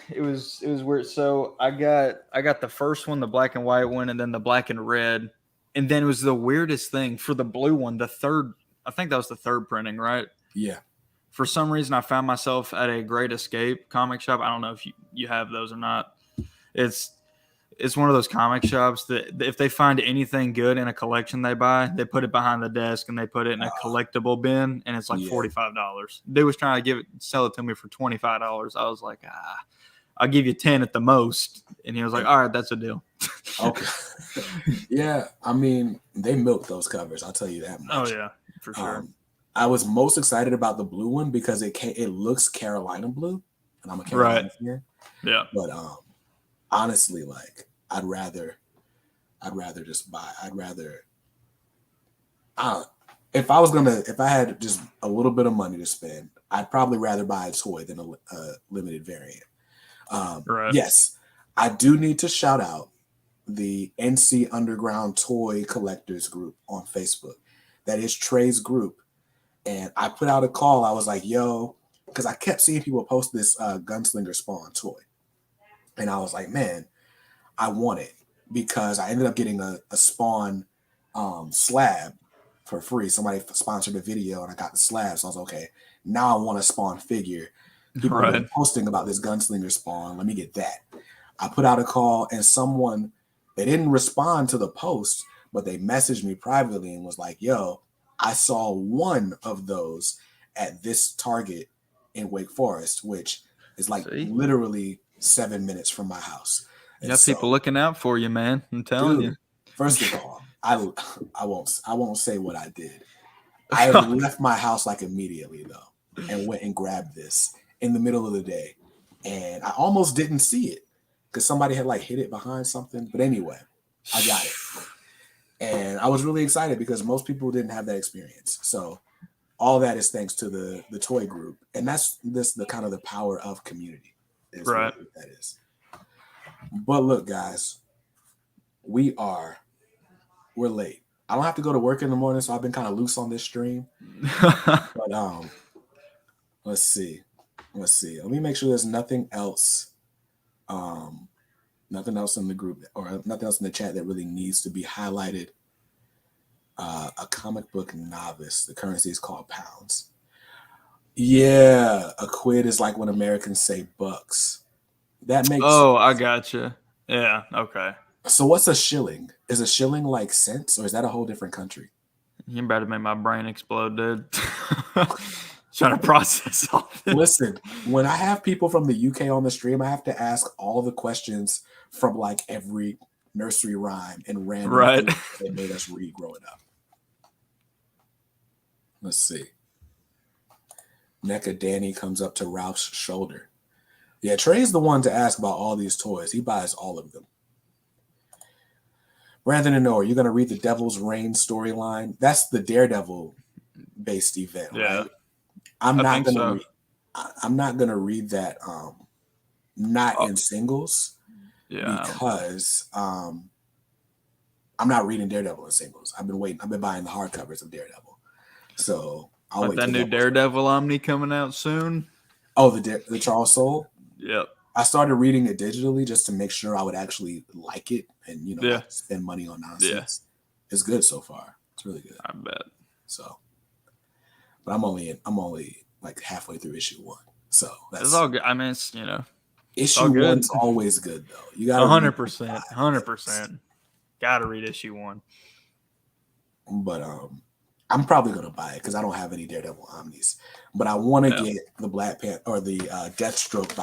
it was weird. So I got the first one, the black and white one, and then the black and red. And then it was the weirdest thing for the blue one, the third, I think that was the third printing, right? Yeah. For some reason, I found myself at a Great Escape comic shop. I don't know if you have those or not. It's one of those comic shops that if they find anything good in a collection they buy, they put it behind the desk and they put it in a collectible bin, and it's like $45. They was trying to sell it to me for $25. I was like, I'll give you 10 at the most. And he was like, all right, that's a deal. Okay. Yeah, I mean, they milk those covers. I'll tell you that much. Oh yeah, for sure. I was most excited about the blue one because it looks Carolina blue, and I'm a Carolina fan. Yeah. But honestly, like I'd rather just buy. If I had just a little bit of money to spend, I'd probably rather buy a toy than a limited variant. Yes, I do need to shout out the NC Underground Toy Collectors group on Facebook. That is Trey's group. And I put out a call. I was like, yo, because I kept seeing people post this Gunslinger Spawn toy. And I was like, man, I want it because I ended up getting a Spawn slab for free. Somebody sponsored a video and I got the slab. So I was like, okay, now I want a Spawn figure. People have been posting about this Gunslinger Spawn. Let me get that. I put out a call and they didn't respond to the post, but they messaged me privately and was like, yo, I saw one of those at this Target in Wake Forest, which is like literally 7 minutes from my house. You got people looking out for you, man. I'm telling you. First of all, I won't say what I did. I left my house like immediately though, and went and grabbed this in the middle of the day, and I almost didn't see it because somebody had like hid it behind something. But anyway, I got it. And I was really excited because most people didn't have that experience. So all that is thanks to the toy group. And that's the kind of the power of community. Is what that is. But look, guys, we're late. I don't have to go to work in the morning, so I've been kind of loose on this stream. But let's see. Let me make sure there's nothing else. Nothing else in the group or nothing else in the chat that really needs to be highlighted. A comic book novice. The currency is called pounds. Yeah, a quid is like when Americans say bucks. That makes sense. I gotcha. Yeah, okay. So what's a shilling? Is a shilling like cents, or is that a whole different country? You're about to make my brain explode, dude. Trying to process all this. Listen, when I have people from the UK on the stream, I have to ask all the questions from like every nursery rhyme and random things they made us read growing up. Let's see. NECA Danny comes up to Ralph's shoulder. Yeah, Trey's the one to ask about all these toys. He buys all of them. Brandon and Noah, you're going to read the Devil's Reign storyline? That's the Daredevil-based event, right? I'm not going to read that not in singles because I'm not reading Daredevil in singles. I've been buying the hardcovers of Daredevil. So I'll wait. That new Daredevil Omni coming out soon. Oh, the Charles Soule? Yep. I started reading it digitally just to make sure I would actually like it and not spend money on nonsense. Yeah. It's good so far. It's really good. I bet. So, but I'm only like halfway through issue 1. So it's all good. I mean, it's issue 1's always good though. You got 100%. Got to read issue 1. But I'm probably gonna buy it because I don't have any Daredevil Omnis. But I want to get the Black Panther or the Deathstroke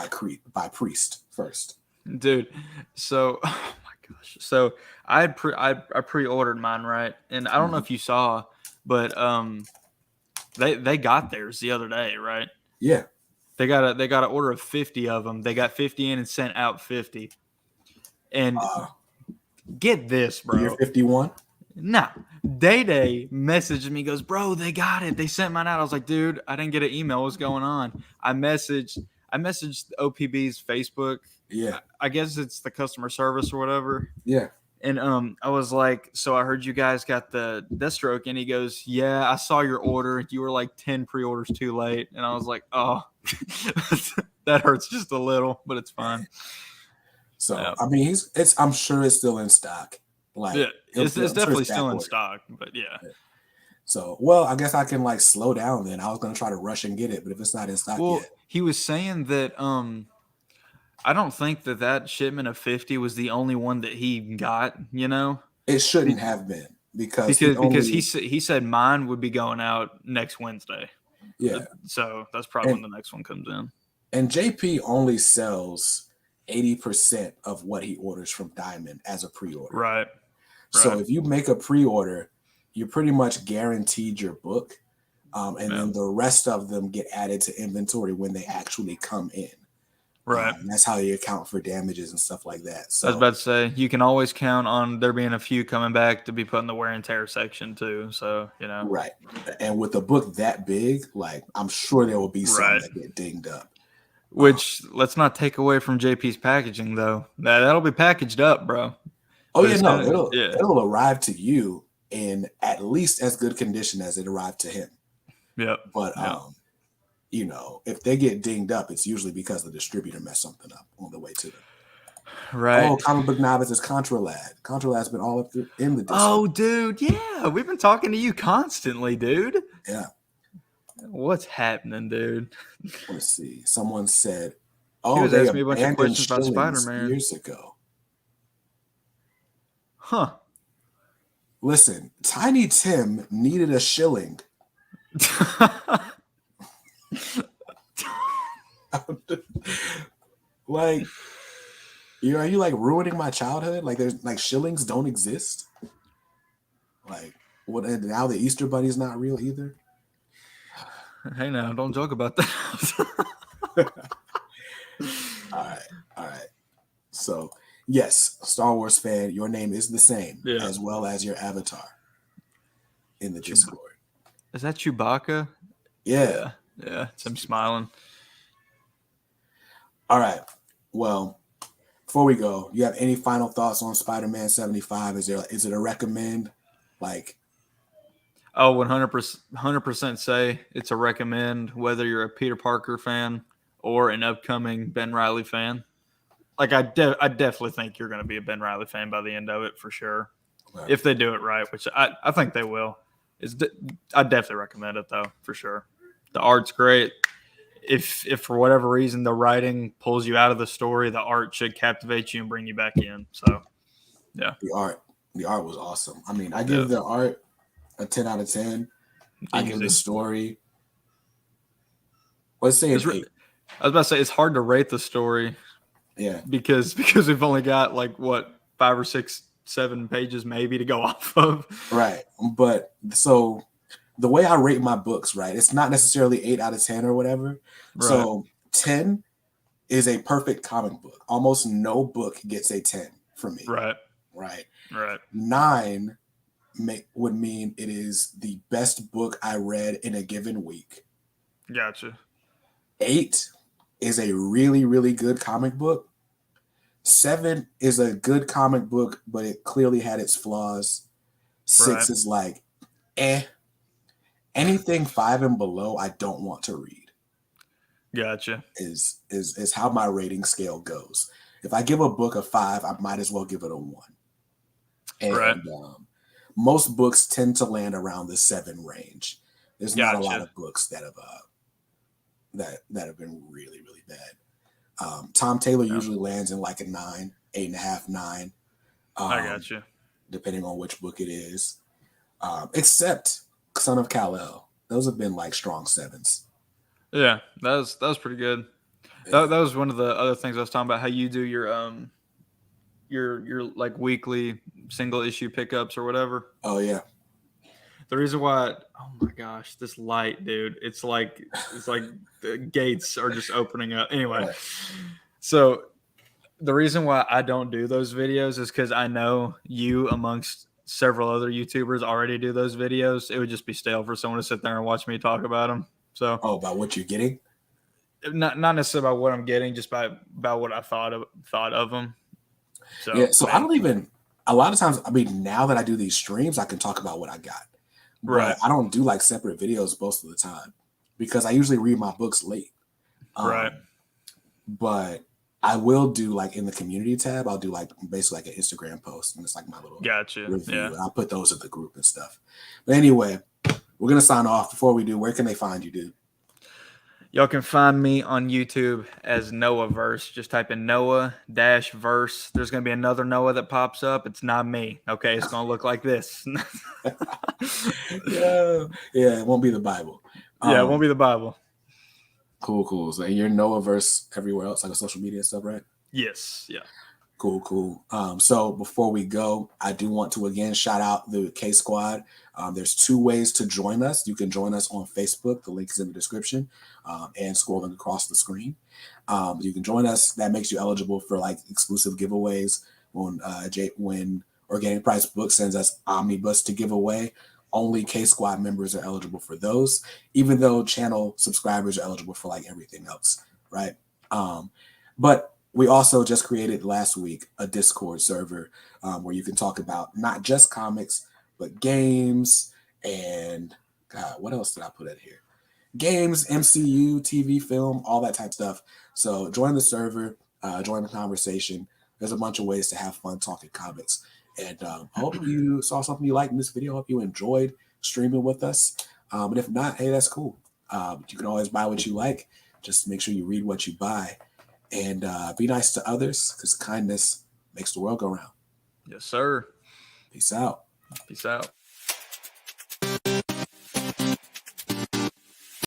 by Priest first, dude. So, oh my gosh. So I pre-ordered mine, right? And I don't know if you saw, but they got theirs the other day, right? Yeah. They got an order of 50 of them. They got 50 in and sent out 50. And get this, bro. You're 51. Nah. Day messaged me, goes, bro, they got it. They sent mine out. I was like, dude, I didn't get an email. What's going on? I messaged OPB's Facebook. Yeah. I guess it's the customer service or whatever. Yeah. And I was like, so I heard you guys got the Deathstroke, and he goes, yeah, I saw your order. You were like 10 pre-orders too late. And I was like, oh, that hurts just a little, but it's fine. So I mean, I'm sure it's still in stock. Like, yeah, it's definitely still in stock, but yeah. So, well, I guess I can like slow down then. I was gonna try to rush and get it, but if it's not in stock yet. He was saying that I don't think that shipment of 50 was the only one that he got, you know? It shouldn't have been because he said mine would be going out next Wednesday. Yeah. So that's probably when the next one comes in. And JP only sells 80% of what he orders from Diamond as a pre-order. Right. So if you make a pre-order, you're pretty much guaranteed your book. And then the rest of them get added to inventory when they actually come in. Right. That's how you account for damages and stuff like that. So I was about to say, you can always count on there being a few coming back to be put in the wear and tear section too. So, you know. Right. And with a book that big, like, I'm sure there will be some that get dinged up. Which, let's not take away from JP's packaging, though. That'll be packaged up, bro. Oh, yeah, no. It'll arrive to you in at least as good condition as it arrived to him. Yep. But, you know, if they get dinged up, it's usually because the distributor messed something up on the way to them. Right. Oh, Comic Book Novice is ContraLad. ContraLad's been all up in the Discord. Oh, dude, yeah. We've been talking to you constantly, dude. Yeah. What's happening, dude? Let's see. Someone said, he was asking me a bunch of questions about Spider-Man years ago. Huh. Listen, Tiny Tim needed a shilling. Like, are you like ruining my childhood? Like, there's like shillings don't exist. Like, what? And now the Easter Bunny's not real either. Hey, now don't joke about that. All right. So, yes, Star Wars fan, your name is the same as well as your avatar in the Discord. Is that Chewbacca? Yeah. It's him smiling. All right. Well, before we go, you have any final thoughts on Spider-Man 75? Is it a recommend? Like, 100% say it's a recommend, whether you're a Peter Parker fan or an upcoming Ben Reilly fan. Like, I definitely think you're going to be a Ben Reilly fan by the end of it for sure, if they do it right, which I think they will. I definitely recommend it though, for sure. The art's great. If for whatever reason the writing pulls you out of the story, the art should captivate you and bring you back in. So, yeah. The art was awesome. I mean, I give the art a 10 out of 10. I give the story, let's say it's 8. I was about to say it's hard to rate the story. Yeah. Because we've only got like 5 or 6, 7 pages maybe to go off of. Right. But so the way I rate my books, right, it's not necessarily 8 out of 10 or whatever. Right. So 10 is a perfect comic book. Almost no book gets a 10 for me. Right. 9 would mean it is the best book I read in a given week. Gotcha. 8 is a really, really good comic book. 7 is a good comic book, but it clearly had its flaws. 6 is like, Anything 5 and below, I don't want to read. Gotcha. Is how my rating scale goes. If I give a book a 5, I might as well give it a 1. And most books tend to land around the 7 range. There's not a lot of books that have been really, really bad. Tom Taylor usually lands in like a 9, 8.5, 9. I gotcha. Depending on which book it is. Except Son of Kal-El. Those have been like strong 7s. Yeah, that was pretty good. That was one of the other things I was talking about, how you do your like weekly single issue pickups or whatever. Oh yeah. The reason why, oh my gosh, this light, dude, it's like the gates are just opening up. Anyway, so the reason why I don't do those videos is because I know you, amongst several other YouTubers, already do those videos. It would just be stale for someone to sit there and watch me talk about them. So, about what you're getting? Not necessarily about what I'm getting, just about what I thought of them. So yeah, so I a lot of times, I mean, now that I do these streams, I can talk about what I got. But Right. I don't do like separate videos most of the time because I usually read my books late. Right. But I will do like in the community tab, I'll do like basically like an Instagram post and it's like my little review. Yeah. And I'll put those in the group and stuff. But anyway, we're going to sign off. Before we do, where can they find you, dude? Y'all can find me on YouTube as Noah Verse. Just type in Noah-verse. There's going to be another Noah that pops up. It's not me. Okay, it's going to look like this. Yeah, it won't be the Bible. Yeah, it won't be the Bible. Cool. So you're Noah Verse everywhere else, like a social media stuff, right? Yes. Yeah. Cool. So before we go, I do want to again shout out the K Squad. There's 2 ways to join us. You can join us on Facebook. The link is in the description and scrolling across the screen. You can join us. That makes you eligible for like exclusive giveaways. When Organic Price Book sends us Omnibus to give away, only K Squad members are eligible for those, even though channel subscribers are eligible for like everything else, right? But we also just created last week a Discord server where you can talk about not just comics, but games and God, what else did I put in here? Games, MCU, TV, film, all that type of stuff. So join the server, join the conversation. There's a bunch of ways to have fun talking comics. And I hope you saw something you liked in this video. I hope you enjoyed streaming with us. But if not, hey, that's cool. You can always buy what you like. Just make sure you read what you buy. And be nice to others because kindness makes the world go round. Yes, sir. Peace out. Peace out.